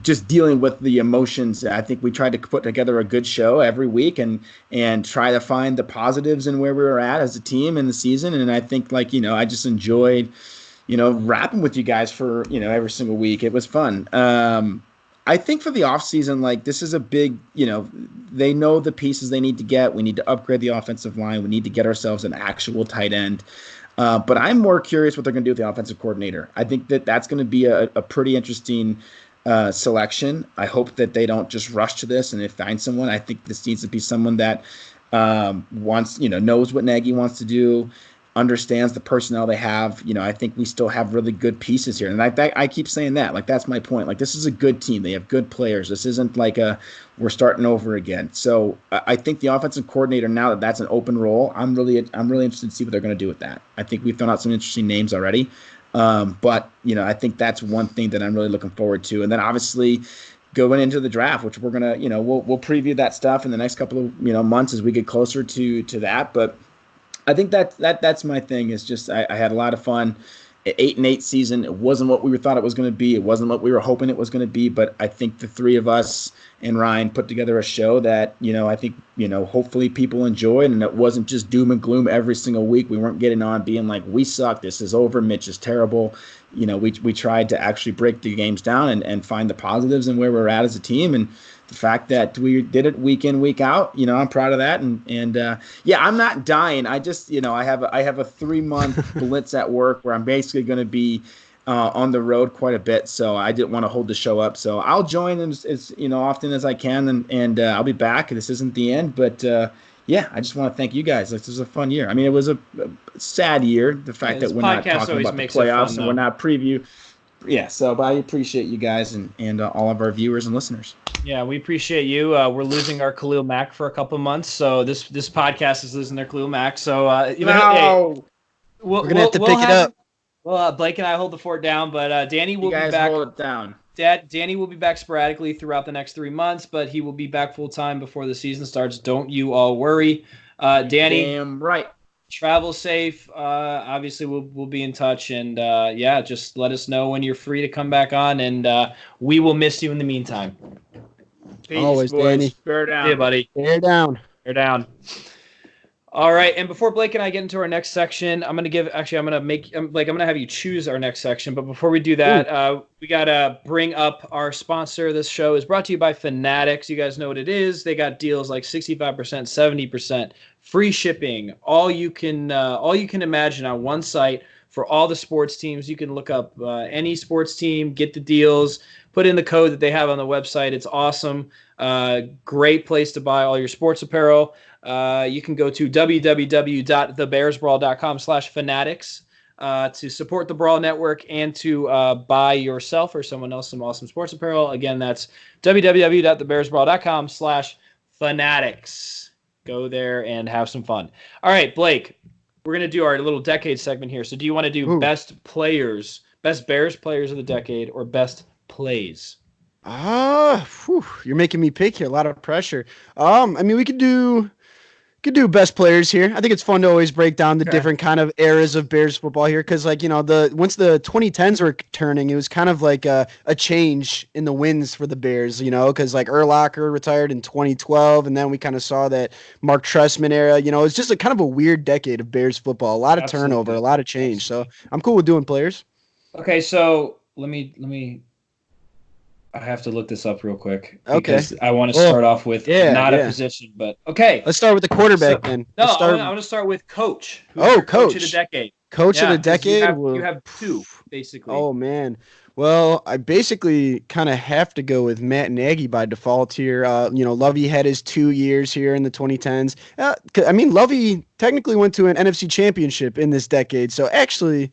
just dealing with the emotions. I think we tried to put together a good show every week and try to find the positives in where we were at as a team in the season. And I think I just enjoyed, rapping with you guys for, every single week. It was fun. I think for the offseason, this is a big, they know the pieces they need to get. We need to upgrade the offensive line. We need to get ourselves an actual tight end. But I'm more curious what they're going to do with the offensive coordinator. I think that's going to be a pretty interesting selection. I hope that they don't just rush to this and they find someone. I think this needs to be someone that wants, knows what Nagy wants to do, understands the personnel they have. I think we still have really good pieces here. And I keep saying that. That's my point. This is a good team. They have good players. This isn't we're starting over again. So I think the offensive coordinator, now that that's an open role, I'm really interested to see what they're going to do with that. I think we've thrown out some interesting names already. But I think that's one thing that I'm really looking forward to. And then obviously going into the draft, which we're going to, we'll preview that stuff in the next couple of, months as we get closer to that. But I think that's my thing is just, I had a lot of fun. 8-8 season. It wasn't what we thought it was going to be. It wasn't what we were hoping it was going to be. But I think the three of us and Ryan put together a show that, I think, hopefully people enjoyed. And it wasn't just doom and gloom every single week. We weren't getting on being like, we suck. This is over. Mitch is terrible. We tried to actually break the games down and find the positives and where we're at as a team. And the fact that we did it week in, week out, I'm proud of that. And I'm not dying. I just, I have a 3-month blitz at work where I'm basically going to be on the road quite a bit. So I didn't want to hold the show up. So I'll join as often as I can, and I'll be back. This isn't the end, but I just want to thank you guys. This was a fun year. I mean, it was a sad year. The fact that we're not talking about the playoffs and we're not preview. Yeah, so but I appreciate you guys and all of our viewers and listeners. Yeah, we appreciate you. We're losing our Khalil Mack for a couple months, so this podcast is losing their Khalil Mack. So no, hey, we're gonna have to pick it up. Well, Blake and I hold the fort down, but Danny will be back. Hold it down. Danny will be back sporadically throughout the next 3 months, but he will be back full time before the season starts. Don't you all worry, Danny. Damn right. Travel safe. Obviously, we'll be in touch, and just let us know when you're free to come back on, and we will miss you in the meantime. Peace, always, boys. Danny. Bear down. Yeah, buddy. Bear down. Bear down. All right, and before Blake and I get into our next section, I'm gonna have you choose our next section. But before we do that, we gotta bring up our sponsor. This show is brought to you by Fanatics. You guys know what it is. They got deals like 65%, 70%, free shipping, all you can imagine on one site for all the sports teams. You can look up any sports team, get the deals, put in the code that they have on the website. It's awesome. Great place to buy all your sports apparel. You can go to www.thebearsbrawl.com/fanatics to support the Brawl Network and to buy yourself or someone else some awesome sports apparel. Again, that's www.thebearsbrawl.com/fanatics. Go there and have some fun. All right, Blake, we're going to do our little decade segment here. So do you want to do best players, best Bears players of the decade, or best plays? You're making me pick here. A lot of pressure. I mean, we could do best players here. I think it's fun to always break down the different kind of eras of Bears football here, because once the 2010s were turning, it was kind of like a change in the wins for the Bears, because Urlacher retired in 2012, and then we kind of saw that Mark Trestman era. It's just a kind of a weird decade of Bears football. A lot of turnover, a lot of change. So I'm cool with doing players. Okay, so let me. I have to look this up real quick. Okay. I want to start off with not a position, but okay. Let's start with the quarterback then. No, I want to start with coach. Coach of the decade. Coach of the decade? You have two, basically. Oh, man. Well, I basically kind of have to go with Matt Nagy by default here. Lovey had his 2 years here in the 2010s. Lovey technically went to an NFC championship in this decade, so actually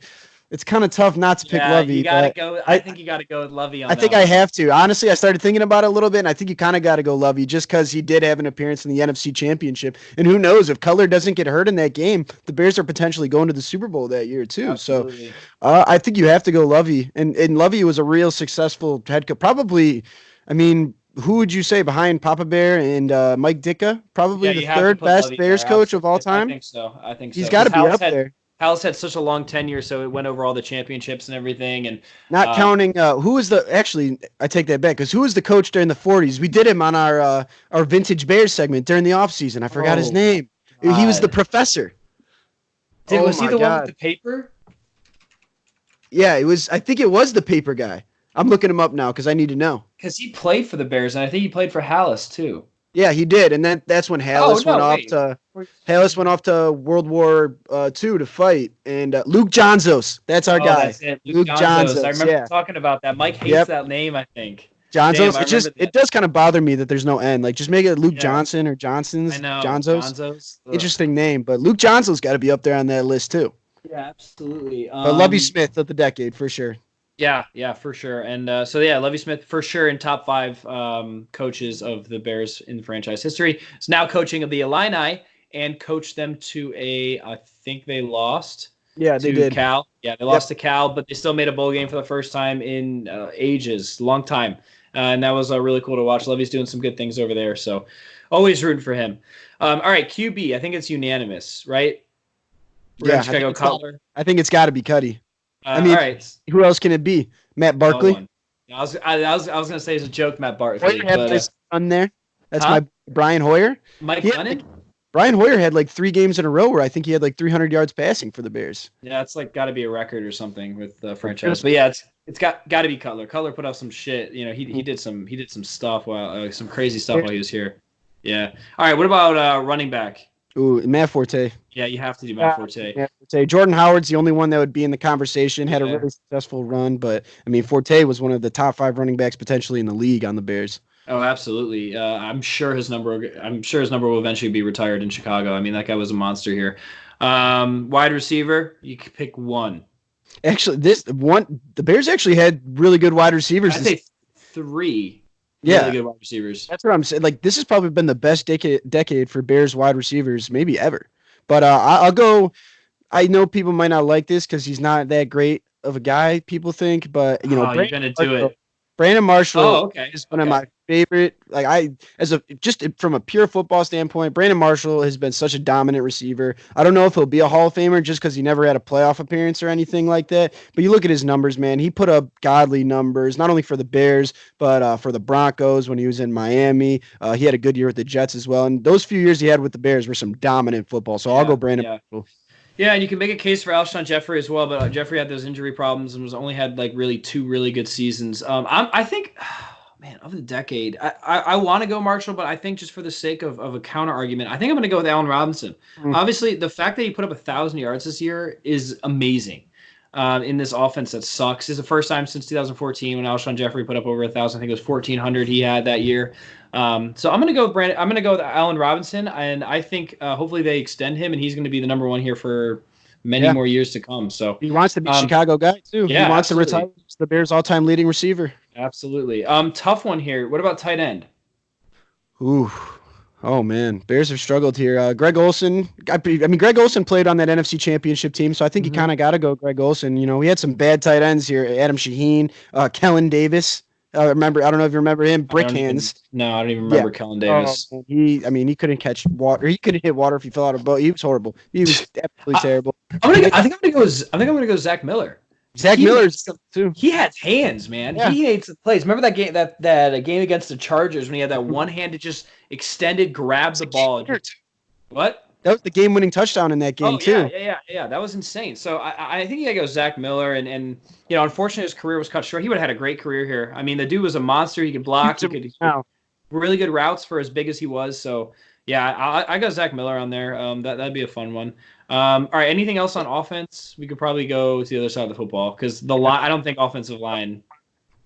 it's kind of tough not to pick Lovey. You gotta go. I think you gotta go with Lovey on that. I think I have to. Honestly, I started thinking about it a little bit, and I think you kind of got to go Lovey just because he did have an appearance in the NFC Championship. And who knows, if Cutler doesn't get hurt in that game, the Bears are potentially going to the Super Bowl that year too. Absolutely. So I think you have to go Lovey. And Lovey was a real successful head coach. Probably, I mean, who would you say behind Papa Bear and Mike Ditka? Probably the third best Bears coach of all time? I think so. He's got to be up there. Halas had such a long tenure, so it went over all the championships and everything. And not counting who was the actually, I take that back because who was the coach during the 40s? We did him on our Vintage Bears segment during the offseason. I forgot his name. God. He was the professor. Was he the one with the paper? Yeah, it was. I think it was the paper guy. I'm looking him up now because I need to know. Because he played for the Bears, and I think he played for Halas too. Yeah, he did, and that's when Halas went off to World War II to fight, and Luke Jonzos, that's our guy. That's it. Luke Jonzos. I remember talking about that. Mike hates that name, I think. Jonzos. It does kind of bother me that there's no N. Like, just make it Luke Johnson or Johnson's. I know. Jonzos. Interesting name, but Luke Jonzos got to be up there on that list too. Yeah, absolutely. But Lovie Smith of the decade for sure. Yeah, for sure. And Lovie Smith for sure in top 5 coaches of the Bears in franchise history. Is now coaching of the Illini and coached them to I think they lost. Yeah, they did. Cal. Yeah, they lost to Cal, but they still made a bowl game for the first time in ages, long time. And that was really cool to watch. Lovey's doing some good things over there, so always rooting for him. All right, QB. I think it's unanimous, right? Chicago Cutler. I think it's got to be Cuddy. All right. Who else can it be? Matt Barkley. I was gonna say it's a joke, Matt Barkley. On there. That's my Brian Hoyer. Mike Lennon. Brian Hoyer had like 3 games in a row where I think he had like 300 yards passing for the Bears. Yeah, it's like got to be a record or something with the franchise. But yeah, it's got to be Cutler. Cutler put up some shit. You know, he did some stuff while some crazy stuff while he was here. Yeah. All right. What about running back? Ooh, Matt Forte. Yeah, you have to do Matt Forte. Matt Forte. Jordan Howard's the only one that would be in the conversation. Had a really successful run, but I mean, Forte was one of the top 5 running backs potentially in the league on the Bears. Oh, absolutely. I'm sure his number will eventually be retired in Chicago. I mean, that guy was a monster here. Wide receiver, you can pick one. Actually, the Bears actually had really good wide receivers. I'd say 3. Yeah, really good wide receivers. That's what I'm saying. Like, this has probably been the best decade for Bears wide receivers, maybe ever. But I'll go. I know people might not like this because he's not that great of a guy. People think, but you know, you're gonna do it. Brandon Marshall is one of my favorite. Like just from a pure football standpoint, Brandon Marshall has been such a dominant receiver. I don't know if he'll be a Hall of Famer just because he never had a playoff appearance or anything like that. But you look at his numbers, man. He put up godly numbers, not only for the Bears but for the Broncos when he was in Miami. He had a good year with the Jets as well. And those few years he had with the Bears were some dominant football. So I'll go Brandon Marshall. Yeah, and you can make a case for Alshon Jeffrey as well, but Jeffrey had those injury problems and only had like really 2 really good seasons. I think, man, of the decade, I want to go Marshall, but I think just for the sake of a counter argument, I think I'm going to go with Allen Robinson. Obviously, the fact that he put up 1,000 yards this year is amazing. In this offense that sucks. It's the first time since 2014 when Alshon Jeffrey put up over 1,000. I think it was 1,400 he had that year. So I'm going to go with Brandon. I'm going to go with Allen Robinson, and I think hopefully they extend him, and he's going to be the number 1 here for many more years to come. So he wants to be a Chicago guy too. Yeah, he wants to retire as the Bears' all-time leading receiver. Absolutely. Tough one here. What about tight end? Ooh. Oh, man. Bears have struggled here. Greg Olsen. I mean, Greg Olsen played on that NFC Championship team, so I think you kind of got to go Greg Olsen. You know, we had some bad tight ends here. Adam Shaheen, Kellen Davis. I don't know if you remember him. Brick hands. I don't even remember Kellen Davis. He couldn't catch water. He couldn't hit water if he fell out of a boat. He was horrible. He was absolutely terrible. I think I'm gonna go Zach Miller. Zach Miller's too. He has hands, man. Yeah. He hates the plays. Remember that game that game against the Chargers when he had that one-handed just extended grab the ball. What? That was the game-winning touchdown in that game too. Yeah. That was insane. So I think you gotta go Zach Miller, and you know, unfortunately his career was cut short. He would have had a great career here. I mean, the dude was a monster. He could block. He could really good routes for as big as he was. So yeah, I got Zach Miller on there. That'd be a fun one. All right. Anything else on offense? We could probably go to the other side of the football because line. I don't think offensive line.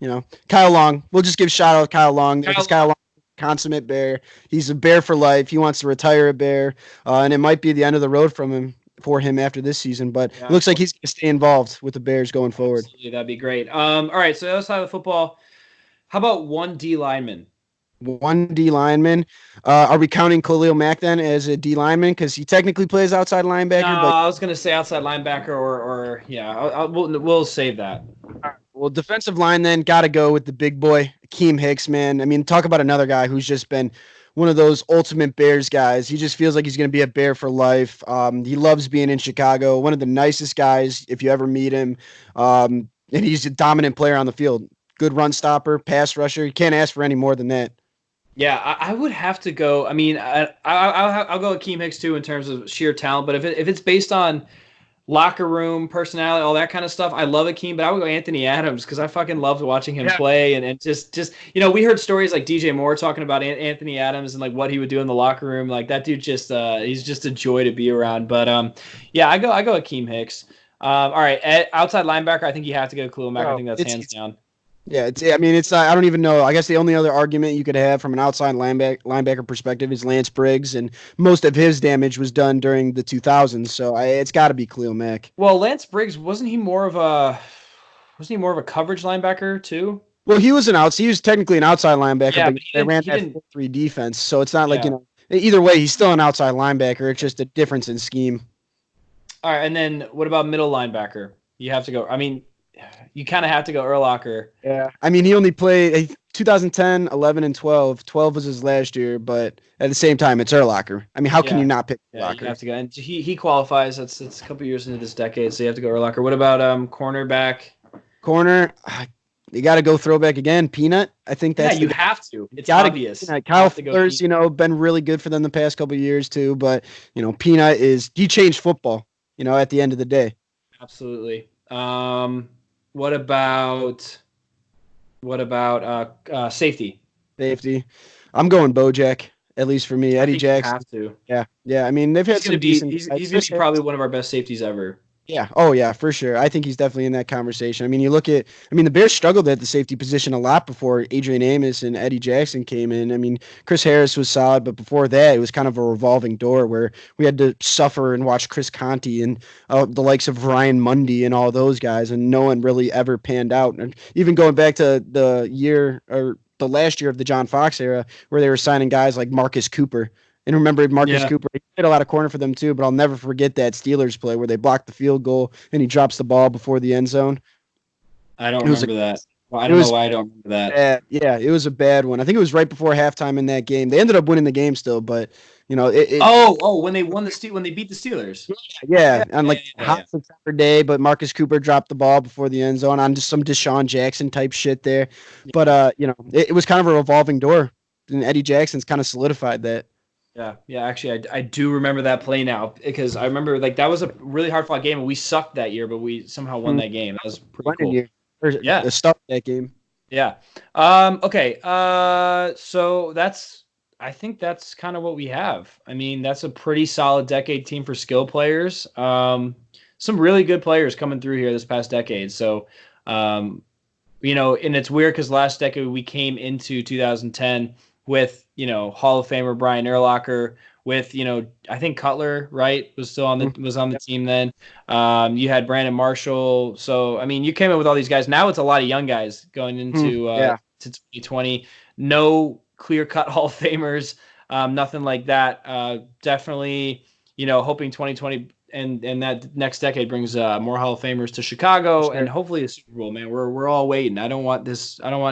You know, Kyle Long. We'll just give shout out Kyle Long. Kyle Long, consummate Bear. He's a Bear for life. He wants to retire a Bear, and it might be the end of the road from him for him after this season. But it looks like he's going to stay involved with the Bears going forward. Absolutely, that'd be great. All right, so the other side of the football, how about one D lineman? One D lineman. Are we counting Khalil Mack then as a D lineman? Because he technically plays outside linebacker. No, but I was gonna say outside linebacker, or yeah, we'll save that. Well, defensive line then got to go with the big boy, Akeem Hicks, man. I mean, talk about another guy who's just been one of those ultimate Bears guys. He just feels like he's going to be a Bear for life. He loves being in Chicago. One of the nicest guys if you ever meet him. And he's a dominant player on the field. Good run stopper, pass rusher. You can't ask for any more than that. Yeah, I would have to go. I mean, I'll go with Akeem Hicks too in terms of sheer talent. But if it's based on locker room personality, all that kind of stuff, I love Akeem. But I would go Anthony Adams because I fucking loved watching him play. And just we heard stories like DJ Moore talking about Anthony Adams and like what he would do in the locker room. Like that dude he's just a joy to be around. But yeah, I go Akeem Hicks. All right, outside linebacker, I think you have to go Khalil Mack. I think that's hands down. Yeah, it's I don't even know. I guess the only other argument you could have from an outside linebacker perspective is Lance Briggs, and most of his damage was done during the 2000s. So it's got to be Khalil Mack. Well, Lance Briggs wasn't he more of a coverage linebacker too? Well, he was technically an outside linebacker, yeah, but they ran that 4-3 defense, so it's not like either way he's still an outside linebacker. It's just a difference in scheme. All right, and then what about middle linebacker? You have to go. I mean, you kind of have to go Urlacher. Yeah. I mean, he only played 2010, 11, and 12. 12 was his last year, but at the same time, it's Urlacher. I mean, how can you not pick Urlacher? You have to go. And he qualifies. It's a couple years into this decade, so you have to go Urlacher. What about cornerback? Corner, you got to go throwback again. Peanut, I think that's you have to. It's obvious. Kyle Fuller's, been really good for them the past couple of years too, but Peanut he changed football. At the end of the day. Absolutely. What about safety? Safety. I'm going Bojack, at least for me. Eddie Jackson. Have to. Yeah. I mean, they've had some decent. He's going to be probably one of our best safeties ever. Yeah. Oh, yeah, for sure. I think he's definitely in that conversation. I mean, the Bears struggled at the safety position a lot before Adrian Amos and Eddie Jackson came in. I mean, Chris Harris was solid, but before that, it was kind of a revolving door where we had to suffer and watch Chris Conti and the likes of Ryan Mundy and all those guys, and no one really ever panned out. And even going back to the last year of the John Fox era, where they were signing guys like Marcus Cooper. And remember Marcus Cooper, he played a lot of corner for them too, but I'll never forget that Steelers play where they blocked the field goal and he drops the ball before the end zone. I don't remember that. Well, I don't know why I don't remember that. Yeah, it was a bad one. I think it was right before halftime in that game. They ended up winning the game still, but when they beat the Steelers. Yeah, on hot September day, but Marcus Cooper dropped the ball before the end zone on just some Deshaun Jackson type shit there. But it was kind of a revolving door, and Eddie Jackson's kind of solidified that. Yeah. Actually, I do remember that play now because I remember that was a really hard fought game and we sucked that year, but we somehow won that game. That was pretty cool. The start of that game. Yeah. Okay. So I think that's kind of what we have. I mean, that's a pretty solid decade team for skill players. Some really good players coming through here this past decade. So, and it's weird because last decade we came into 2010 with, Hall of Famer Brian Urlacher, with, I think Cutler, right, was still on the team then. You had Brandon Marshall. So, I mean, you came in with all these guys. Now it's a lot of young guys going into to 2020. No clear-cut Hall of Famers, nothing like that. Definitely, hoping 2020 and that next decade brings more Hall of Famers to Chicago and hopefully the Super Bowl, man. We're all waiting. I don't want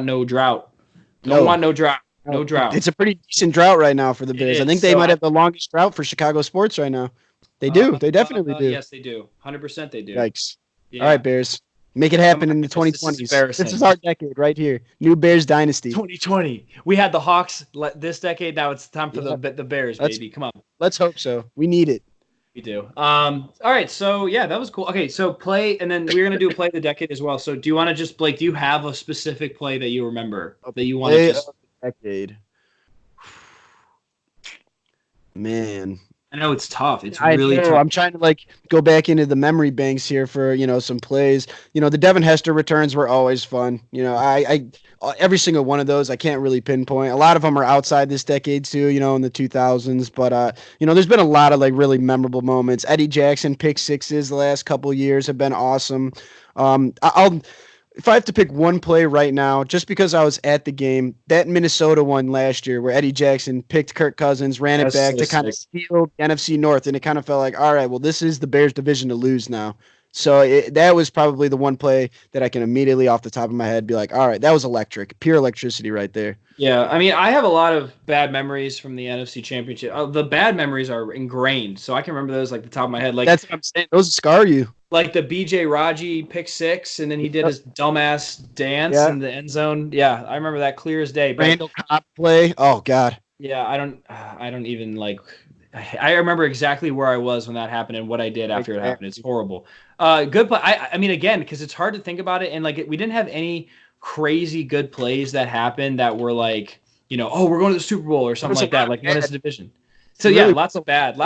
no drought. No drought. It's a pretty decent drought right now for the Bears. I think they might have the longest drought for Chicago sports right now. They do. They definitely do. Yes, they do. 100% they do. Yikes. Yeah. All right, Bears. Make it happen in the 2020s. This is our decade right here. New Bears dynasty. 2020. We had the Hawks this decade. Now it's time for the Bears, baby. Come on. Let's hope so. We need it. We do. All right. So, yeah, that was cool. Okay, so play, and then we're going to do a play of the decade as well. So do you want to just, Blake, do you have a specific play that you remember that you want to just... Decade. Man, I know it's tough. It's I really know. tough. I'm trying to like go back into the memory banks here for some plays. The Devin Hester returns were always fun. Every single one of those I can't really pinpoint. A lot of them are outside this decade too. In the 2000s, but there's been a lot of like really memorable moments. Eddie Jackson pick sixes the last couple of years have been awesome. I'll If I have to pick one play right now, just because I was at the game, that Minnesota one last year where Eddie Jackson picked Kirk Cousins, ran it back So to kind of sick. steal the NFC North, and it kind of felt like, all right, well, this is the Bears' division to lose now. So that was probably the one play that I can immediately off the top of my head be like, all right, that was electric, pure electricity right there. Yeah, I mean, I have a lot of bad memories from the NFC Championship. The bad memories are ingrained, so I can remember those like the top of my head. Like That's what I'm saying. Those scar you. like the BJ Raji pick six, and then he did his dumbass dance Yeah. in the end zone. Yeah, I remember that clear as day. But Randall Cobb play. Oh God. yeah, I don't even like. I remember exactly where I was when that happened and what I did after it happened. It's horrible. Good play. I mean, again, because it's hard to think about it, and like we didn't have any crazy good plays that happened that were like, oh, we're going to the Super Bowl or something like that. Like won us a division. So yeah, lots of bad.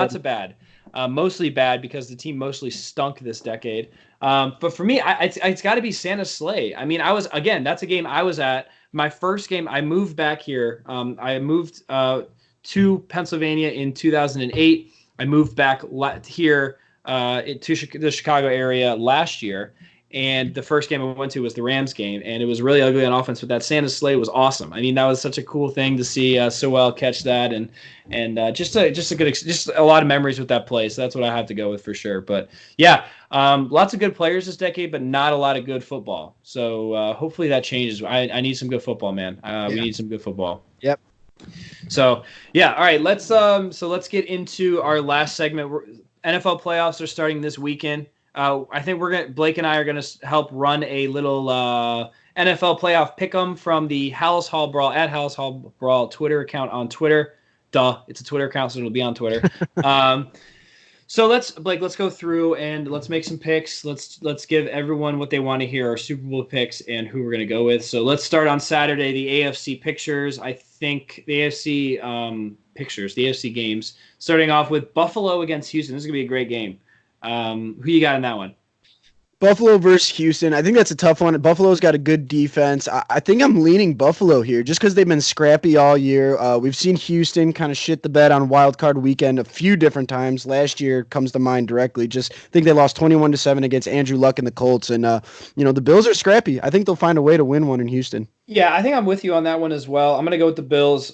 Mostly bad because the team mostly stunk this decade. But for me, it's got to be Santa's sleigh. I mean, that's a game I was at. My first game, I moved back here. I moved to Pennsylvania in 2008. I moved back here to the Chicago area last year. And the first game I went to was the Rams game, and it was really ugly on offense. But that Santa's sleigh was awesome. I mean, that was such a cool thing to see Sewell catch that, and just a lot of memories with that play. So that's what I have to go with for sure. But yeah, lots of good players this decade, but not a lot of good football. So hopefully that changes. I need some good football, man. We need some good football. Yep. So yeah, all right. Let's get into our last segment. NFL playoffs are starting this weekend. I think Blake and I are gonna help run a little NFL playoff pick'em from the Halas Hall Brawl at Halas Hall Brawl Twitter account on Twitter. Duh, it's a Twitter account, so it'll be on Twitter. So let's go through and let's make some picks. Let's give everyone what they want to hear, our Super Bowl picks and who we're gonna go with. So let's start on Saturday, the AFC pictures. I think the AFC pictures, the AFC games. Starting off with Buffalo against Houston. This is gonna be a great game. Who you got in that one? Buffalo versus Houston. I think that's a tough one. Buffalo's got a good defense. I think I'm leaning Buffalo here just because they've been scrappy all year. We've seen Houston kind of shit the bed on Wild Card Weekend a few different times. Last year comes to mind directly. Just think they lost 21-7 against Andrew Luck and the Colts. And, the Bills are scrappy. I think they'll find a way to win one in Houston. Yeah, I think I'm with you on that one as well. I'm going to go with the Bills.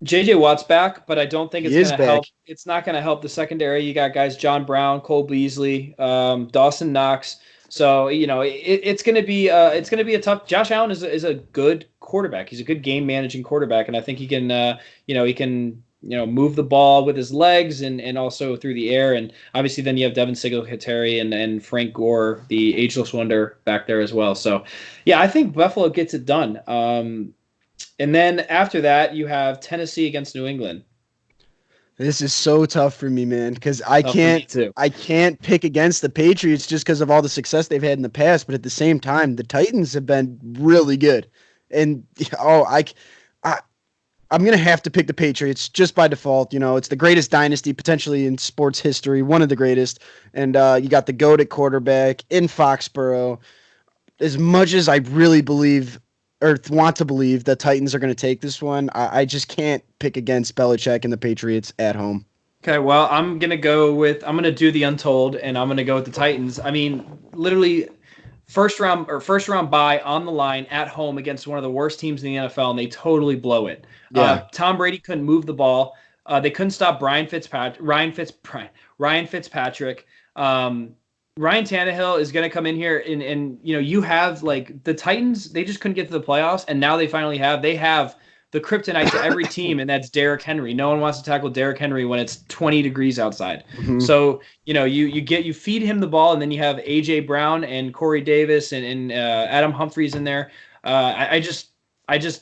J.J. Watt's back, but I don't think it's going to help. It's not going to help the secondary. You got guys John Brown, Cole Beasley, Dawson Knox. So it's going to be a tough. Josh Allen is a good quarterback. He's a good game managing quarterback, and I think he can move the ball with his legs and also through the air. And obviously, then you have Devin Singletary and Frank Gore, the ageless wonder, back there as well. So yeah, I think Buffalo gets it done. And then after that, you have Tennessee against New England. This is so tough for me, man, because I can't pick against the Patriots just because of all the success they've had in the past. But at the same time, the Titans have been really good, and I'm gonna have to pick the Patriots just by default. It's the greatest dynasty potentially in sports history, one of the greatest, and you got the GOAT at quarterback in Foxborough. As much as I really believe or want to believe the Titans are going to take this one, I just can't pick against Belichick and the Patriots at home. Okay, well, I'm going to do the untold, and I'm going to go with the Titans. I mean, literally first round bye on the line at home against one of the worst teams in the NFL, and they totally blow it. Yeah. Tom Brady couldn't move the ball. They couldn't stop Ryan Fitzpatrick. Ryan Tannehill is going to come in here and you have like the Titans, they just couldn't get to the playoffs, and now they finally have. They have the kryptonite to every team, and that's Derrick Henry. No one wants to tackle Derrick Henry when it's 20 degrees outside. Mm-hmm. So you feed him the ball, and then you have A.J. Brown and Corey Davis and Adam Humphries in there. I just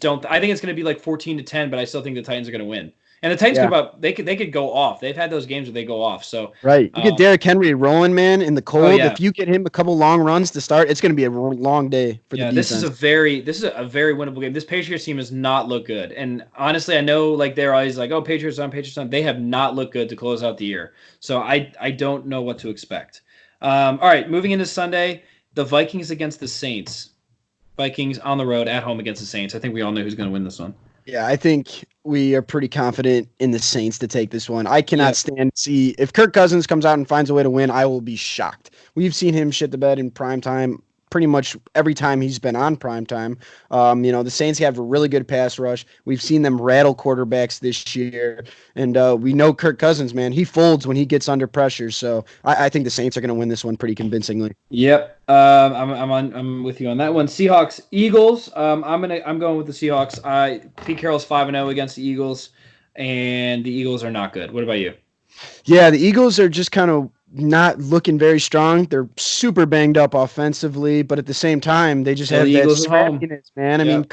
don't. I think it's going to be like 14-10, but I still think the Titans are going to win. And the Titans Yeah. they could go off. They've had those games where they go off. So Right. You get Derrick Henry rolling, man, in the cold. yeah. If you get him a couple long runs to start, it's going to be a long day for the defense. This is a very winnable game. This Patriots team has not looked good. And honestly, I know like they're always like, oh, Patriots on. They have not looked good to close out the year. So I don't know what to expect. All right, moving into Sunday, the Vikings against the Saints. Vikings on the road at home against the Saints. I think we all know who's going to win this one. Yeah, I think we are pretty confident in the Saints to take this one. I cannot stand to see if Kirk Cousins comes out and finds a way to win, I will be shocked. We've seen him shit the bed in prime time pretty much every time he's been on prime time. The Saints have a really good pass rush. We've seen them rattle quarterbacks this year, and we know Kirk Cousins, man, he folds when he gets under pressure. So I think the Saints are going to win this one pretty convincingly. Yep, I'm with you on that one. Seahawks, Eagles. I'm going with the Seahawks. Pete Carroll's 5-0 against the Eagles, and the Eagles are not good. What about you? Yeah, the Eagles are just kind of not looking very strong. They're super banged up offensively, but at the same time, they just have that scrappiness, man. I mean,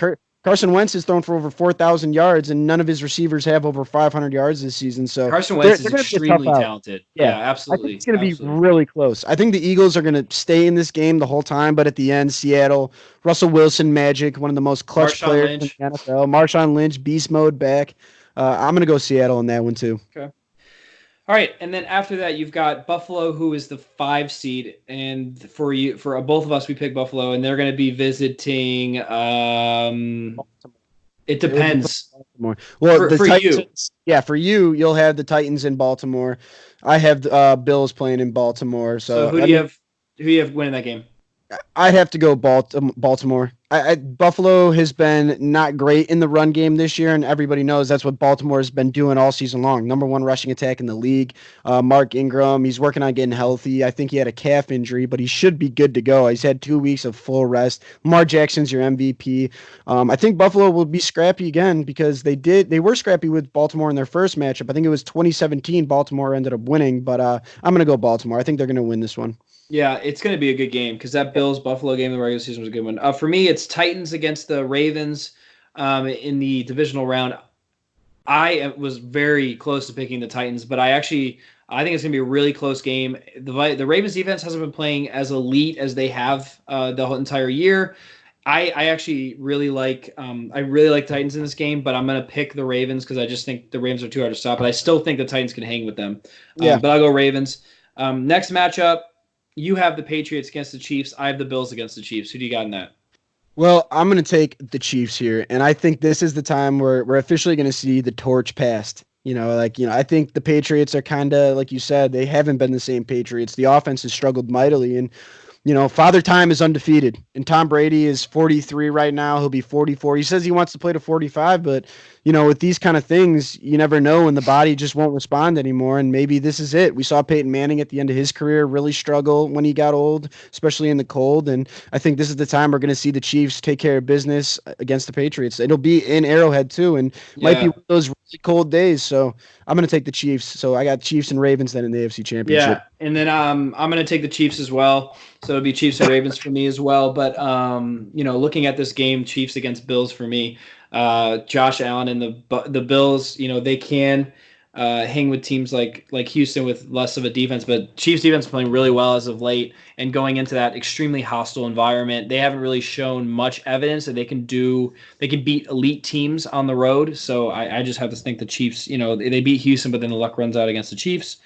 Carson Wentz has thrown for over 4,000 yards, and none of his receivers have over 500 yards this season. So Carson Wentz is extremely talented. Yeah, absolutely. I think it's going to be really close. I think the Eagles are going to stay in this game the whole time, but at the end, Seattle, Russell Wilson, Magic, one of the most clutch players in the NFL. Marshawn Lynch, beast mode back. I'm going to go Seattle on that one too. Okay. All right, and then after that, you've got Buffalo, who is the 5 seed, and for both of us, we pick Buffalo, and they're going to be visiting. It depends. Well, for Titans, for you, you'll have the Titans in Baltimore. I have the Bills playing in Baltimore. So who do you have winning that game? I'd have to go Baltimore. Buffalo has been not great in the run game this year, and everybody knows that's what Baltimore has been doing all season long. Number 1 rushing attack in the league. Mark Ingram, he's working on getting healthy. I think he had a calf injury, but he should be good to go. He's had 2 weeks of full rest. Lamar Jackson's your MVP. I think Buffalo will be scrappy again because they were scrappy with Baltimore in their first matchup. I think it was 2017. Baltimore ended up winning, but I'm going to go Baltimore. I think they're going to win this one. Yeah, it's going to be a good game because that Bills-Buffalo game in the regular season was a good one. For me, it's Titans against the Ravens in the divisional round. I was very close to picking the Titans, but I think it's going to be a really close game. The Ravens defense hasn't been playing as elite as they have the whole entire year. I actually really like Titans in this game, but I'm going to pick the Ravens because I just think the Ravens are too hard to stop. But I still think the Titans can hang with them. But I'll go Ravens. Next matchup. You have the Patriots against the Chiefs. I have the Bills against the Chiefs. Who do you got in that? Well, I'm going to take the Chiefs here, and I think this is the time where we're officially going to see the torch passed. I think the Patriots are kind of, like you said, they haven't been the same Patriots. The offense has struggled mightily, and Father Time is undefeated, and Tom Brady is 43 right now. He'll be 44. He says he wants to play to 45, but with these kind of things, you never know, and the body just won't respond anymore. And maybe this is it. We saw Peyton Manning at the end of his career really struggle when he got old, especially in the cold. And I think this is the time we're going to see the Chiefs take care of business against the Patriots. It'll be in Arrowhead too, and might be one of those really cold days. So I'm going to take the Chiefs. So I got Chiefs and Ravens then in the AFC Championship. Yeah, and then I'm going to take the Chiefs as well. So it'll be Chiefs and Ravens for me as well. But looking at this game, Chiefs against Bills for me. Josh Allen and the Bills, they can hang with teams like Houston with less of a defense, but Chiefs defense is playing really well as of late, and going into that extremely hostile environment, they haven't really shown much evidence that they can beat elite teams on the road. So I just have to think the Chiefs, they beat Houston, but then the luck runs out against the Chiefs.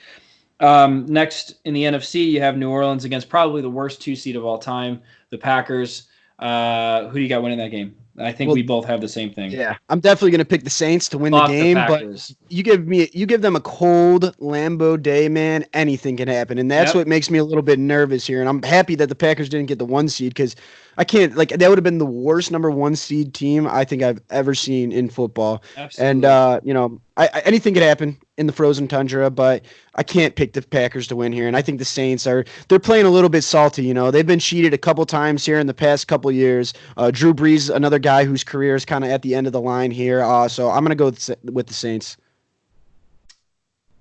Next in the NFC, you have New Orleans against probably the worst 2 seed of all time, the Packers. Who do you got winning that game? I think we both have the same thing. Yeah, I'm definitely going to pick the Saints to win the game, but you give them a cold Lambeau Day, man, anything can happen, and that's what makes me a little bit nervous here. And I'm happy that the Packers didn't get the 1 seed because I can't that would have been the worst number 1 seed team I think I've ever seen in football. Absolutely. And anything could happen in the frozen tundra, but I can't pick the Packers to win here. And I think the Saints they're playing a little bit salty. They've been cheated a couple times here in the past couple years. Drew Brees, another guy whose career is kind of at the end of the line here. So I'm going to go with the Saints.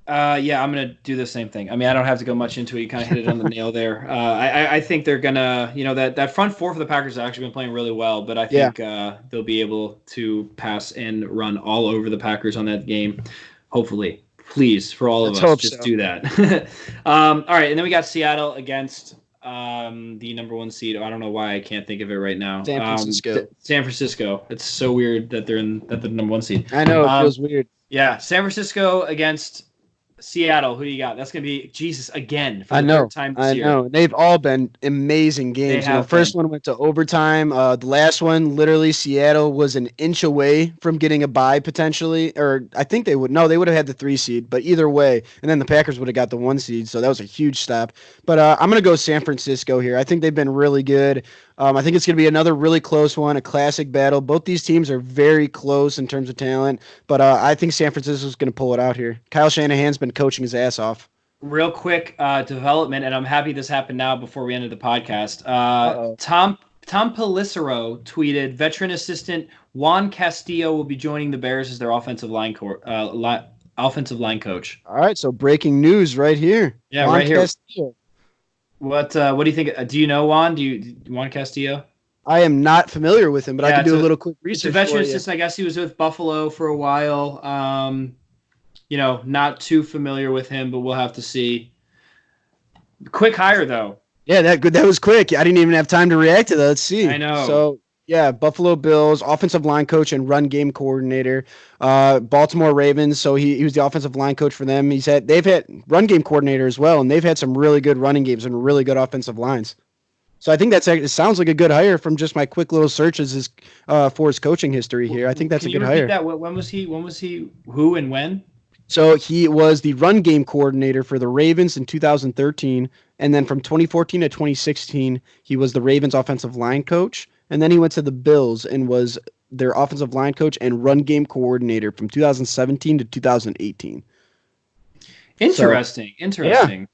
Yeah, I'm gonna do the same thing. I mean, I don't have to go much into it. You kind of hit it on the nail there. I think they're gonna, that front four for the Packers have actually been playing really well, but I Yeah. think they'll be able to pass and run all over the Packers on that game. Hopefully, please, for all of Let's us, hope just so. do that. All right, and then we got Seattle against the number one seed. I don't know why I can't think of it right now. San Francisco. San Francisco. It's so weird that they're the number one seed. I know, it feels weird. Yeah, San Francisco against Seattle. Who do you got? That's gonna be Jesus again for I the know. third time this I year. know. They've all been amazing games. They have First been. one went to overtime. The last one, literally, Seattle was an inch away from getting a bye potentially, or I think they would. No, they would have had the 3 seed, but either way, and then the Packers would have got the 1 seed. So that was a huge stop. But I'm gonna go San Francisco here. I think they've been really good. I think it's going to be another really close one, a classic battle. Both these teams are very close in terms of talent, but I think San Francisco is going to pull it out here. Kyle Shanahan's been coaching his ass off. Real quick development, and I'm happy this happened now before we ended the podcast. Uh-oh. Tom Pelissero tweeted, veteran assistant Juan Castillo will be joining the Bears as their offensive line coach. All right, so breaking news right here. Yeah, Juan right here. Castillo. What do you think? Do you know Juan? Juan Castillo? I am not familiar with him, but I Yeah, can do it's a little quick It's a research veteran for you. assistant. I guess he was with Buffalo for a while. Not too familiar with him, but we'll have to see. Quick hire though. Yeah, that was quick. I didn't even have time to react to that. Let's see. I know. So, yeah, Buffalo Bills, offensive line coach and run game coordinator. Baltimore Ravens, so he was the offensive line coach for them. They've had run game coordinator as well, and they've had some really good running games and really good offensive lines. So I think it sounds like a good hire from just my quick little searches for his coaching history here. I think that's a good hire. That? When was he? Who and when? So he was the run game coordinator for the Ravens in 2013, and then from 2014 to 2016, he was the Ravens offensive line coach, and then he went to the Bills and was their offensive line coach and run game coordinator from 2017 to 2018. Interesting.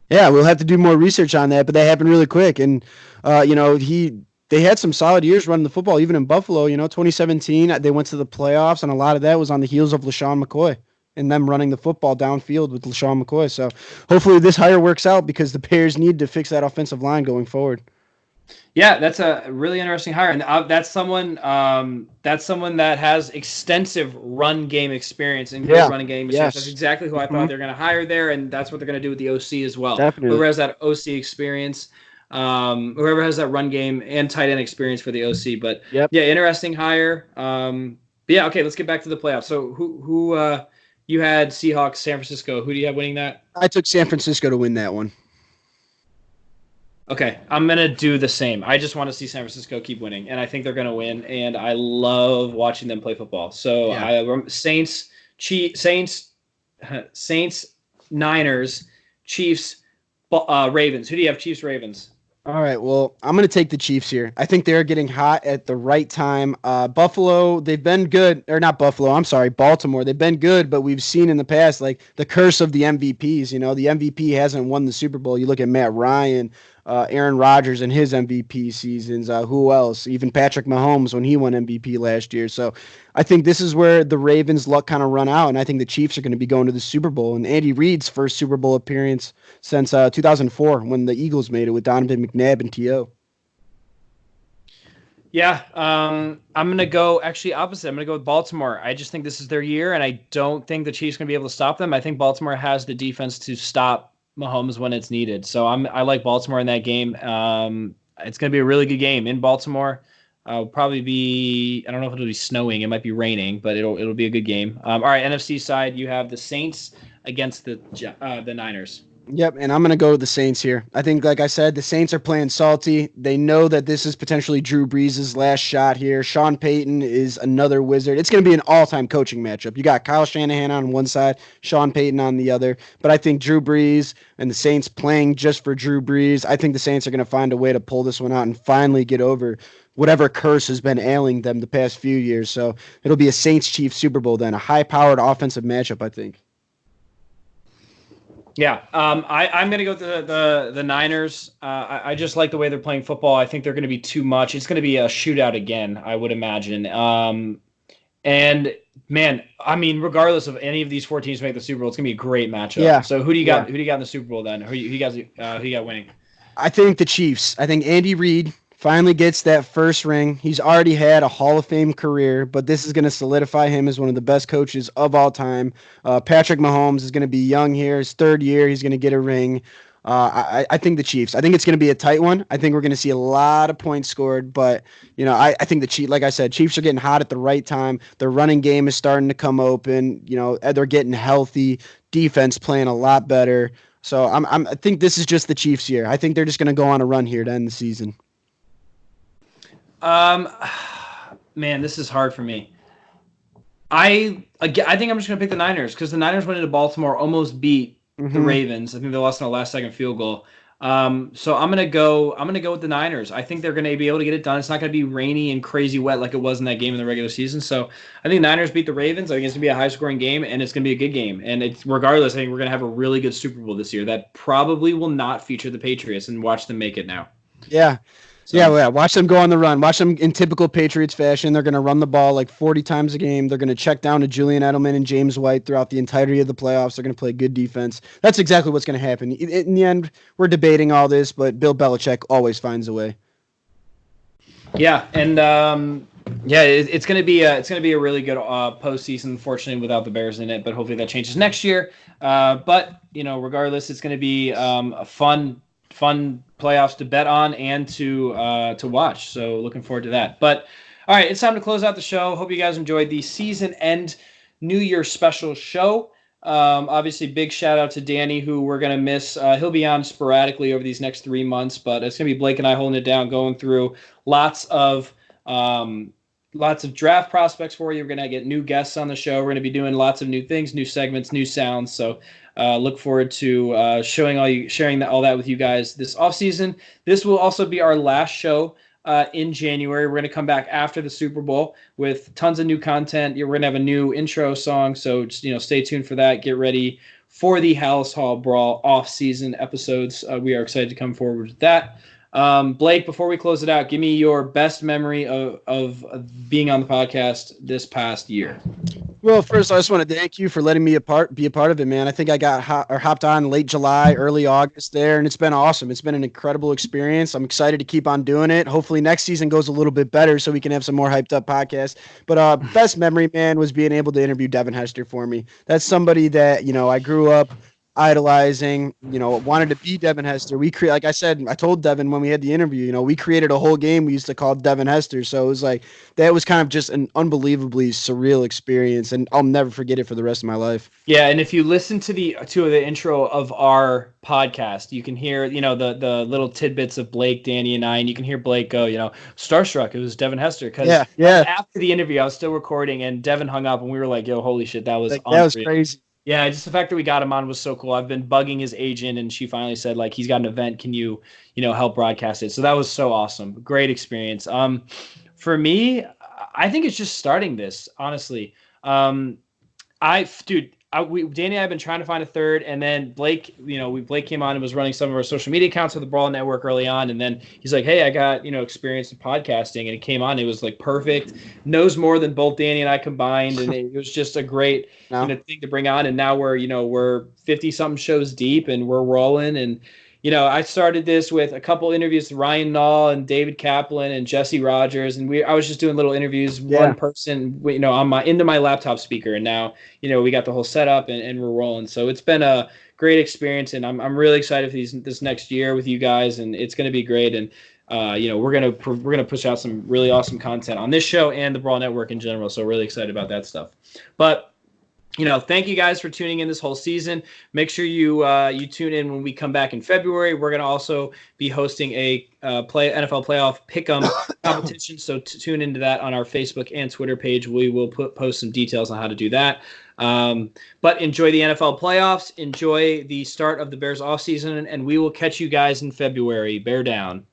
Yeah, we'll have to do more research on that, but that happened really quick, and they had some solid years running the football, even in Buffalo. 2017, they went to the playoffs, and a lot of that was on the heels of LaShawn McCoy and them running the football downfield with LaShawn McCoy. So hopefully this hire works out because the Bears need to fix that offensive line going forward. Yeah, that's a really interesting hire, and that's someone that has extensive run game experience and good running game experience. Yes. That's exactly who I thought they were going to hire there, and that's what they're going to do with the OC as well. Definitely. Whoever has that OC experience, whoever has that run game and tight end experience for the OC. But yeah, interesting hire. But yeah, okay, let's get back to the playoffs. So who you had Seahawks, San Francisco. Who do you have winning that? I took San Francisco to win that one. Okay, I'm going to do the same. I just want to see San Francisco keep winning, and I think they're going to win, and I love watching them play football. So Saints, Niners, Chiefs, Ravens. Who do you have, Chiefs, Ravens? All right, well, I'm going to take the Chiefs here. I think they're getting hot at the right time. Buffalo, they've been good. Or not Buffalo, I'm sorry, Baltimore. They've been good, but we've seen in the past, like, the curse of the MVPs. The MVP hasn't won the Super Bowl. You look at Matt Ryan, Aaron Rodgers in his MVP seasons. Who else? Even Patrick Mahomes when he won MVP last year. So I think this is where the Ravens' luck kind of run out, and I think the Chiefs are going to be going to the Super Bowl. And Andy Reid's first Super Bowl appearance since 2004 when the Eagles made it with Donovan McNabb and T.O. Yeah, I'm going to go actually opposite. I'm going to go with Baltimore. I just think this is their year, and I don't think the Chiefs are going to be able to stop them. I think Baltimore has the defense to stop Mahomes when it's needed. So I like Baltimore in that game. It's going to be a really good game in Baltimore. Probably be, I don't know if it'll be snowing. It might be raining, but it'll be a good game. All right, NFC side, you have the Saints against the Niners. Yep, and I'm going to go with the Saints here. I think, like I said, the Saints are playing salty. They know that this is potentially Drew Brees' last shot here. Sean Payton is another wizard. It's going to be an all-time coaching matchup. You got Kyle Shanahan on one side, Sean Payton on the other. But I think Drew Brees and the Saints playing just for Drew Brees, I think the Saints are going to find a way to pull this one out and finally get over whatever curse has been ailing them the past few years. So it'll be a Saints-Chiefs Super Bowl then, a high-powered offensive matchup, I think. Yeah, I'm going to go with the Niners. I just like the way they're playing football. I think they're going to be too much. It's going to be a shootout again, I would imagine. And And man, I mean, regardless of any of these 4 teams make the Super Bowl, it's gonna be a great matchup. Yeah. So who do you got? Who do you got in the Super Bowl then? Who you got winning? I think the Chiefs. I think Andy Reid finally gets that first ring. He's already had a Hall of Fame career, but this is going to solidify him as one of the best coaches of all time. Patrick Mahomes is going to be young here. His 3rd year, he's going to get a ring. I think the Chiefs. I think it's going to be a tight one. I think we're going to see a lot of points scored, but I think the Chiefs, like I said, Chiefs are getting hot at the right time. Their running game is starting to come open. They're getting healthy. Defense playing a lot better. So I think this is just the Chiefs' year. I think they're just going to go on a run here to end the season. Man, this is hard for me. I think I'm just going to pick the Niners because the Niners went into Baltimore, almost beat the Ravens. I think they lost on a last-second field goal. So I'm gonna go with the Niners. I think they're gonna be able to get it done. It's not gonna be rainy and crazy wet like it was in that game in the regular season. So I think Niners beat the Ravens. I think it's gonna be a high-scoring game and it's gonna be a good game. And it's regardless, I think we're gonna have a really good Super Bowl this year that probably will not feature the Patriots, and watch them make it now. Yeah. So, yeah. Watch them go on the run. Watch them in typical Patriots fashion. They're going to run the ball like 40 times a game. They're going to check down to Julian Edelman and James White throughout the entirety of the playoffs. They're going to play good defense. That's exactly what's going to happen. In the end, we're debating all this, but Bill Belichick always finds a way. Yeah, and it's going to be a really good postseason. Unfortunately, without the Bears in it, but hopefully that changes next year. But regardless, it's going to be a fun playoffs to bet on and to watch. So looking forward to that. But all right, it's time to close out the show. Hope you guys enjoyed the season end New Year special show. Obviously, big shout out to Danny, who we're gonna miss. He'll be on sporadically over these next 3 months, but it's gonna be Blake and I holding it down, going through lots of draft prospects for you. We're gonna get new guests on the show. We're gonna be doing lots of new things, new segments, new sounds. So look forward to sharing all that with you guys this off season. This will also be our last show in January. We're going to come back after the Super Bowl with tons of new content. We're going to have a new intro song, so just, stay tuned for that. Get ready for the Halas Hall Brawl off season episodes. We are excited to come forward with that. Blake, before we close it out, give me your best memory of being on the podcast this past year. Well, first, I just want to thank you for letting me be a part of it, man. I think I got hopped on late July, early August there, and it's been awesome. It's been an incredible experience. I'm excited to keep on doing it. Hopefully next season goes a little bit better so we can have some more hyped up podcasts. But best memory, man, was being able to interview Devin Hester for me. That's somebody that, I grew up idolizing, wanted to be Devin Hester. Like I said, I told Devin when we had the interview, we created a whole game we used to call Devin Hester. So it was like, that was kind of just an unbelievably surreal experience, and I'll never forget it for the rest of my life. Yeah, and if you listen to the intro of our podcast, you can hear, the little tidbits of Blake, Danny, and I, and you can hear Blake go, starstruck. It was Devin Hester. Because after the interview, I was still recording, and Devin hung up, and we were like, yo, holy shit, that was crazy. Yeah, just the fact that we got him on was so cool. I've been bugging his agent, and she finally said, like, he's got an event. Can you, help broadcast it? So that was so awesome. Great experience. For me, I think it's just starting this, honestly. Danny and I have been trying to find a third, and then Blake, Blake came on and was running some of our social media accounts for the Brawl Network early on, and then he's like, hey, I got, experience in podcasting, and it came on. It was like perfect. Knows more than both Danny and I combined, and it was just a great thing to bring on. And now we're 50-something shows deep, and we're rolling. And I started this with a couple interviews with Ryan Nall and David Kaplan and Jesse Rogers, and I was just doing little interviews, one person, into my laptop speaker, and now we got the whole setup and we're rolling. So it's been a great experience, and I'm really excited for this next year with you guys, and it's going to be great. And we're gonna push out some really awesome content on this show and the Brawl Network in general. So really excited about that stuff. But thank you guys for tuning in this whole season. Make sure you tune in when we come back in February. We're going to also be hosting a NFL playoff pick'em competition, so tune into that on our Facebook and Twitter page. We will post some details on how to do that. But enjoy the NFL playoffs. Enjoy the start of the Bears offseason, and we will catch you guys in February. Bear down.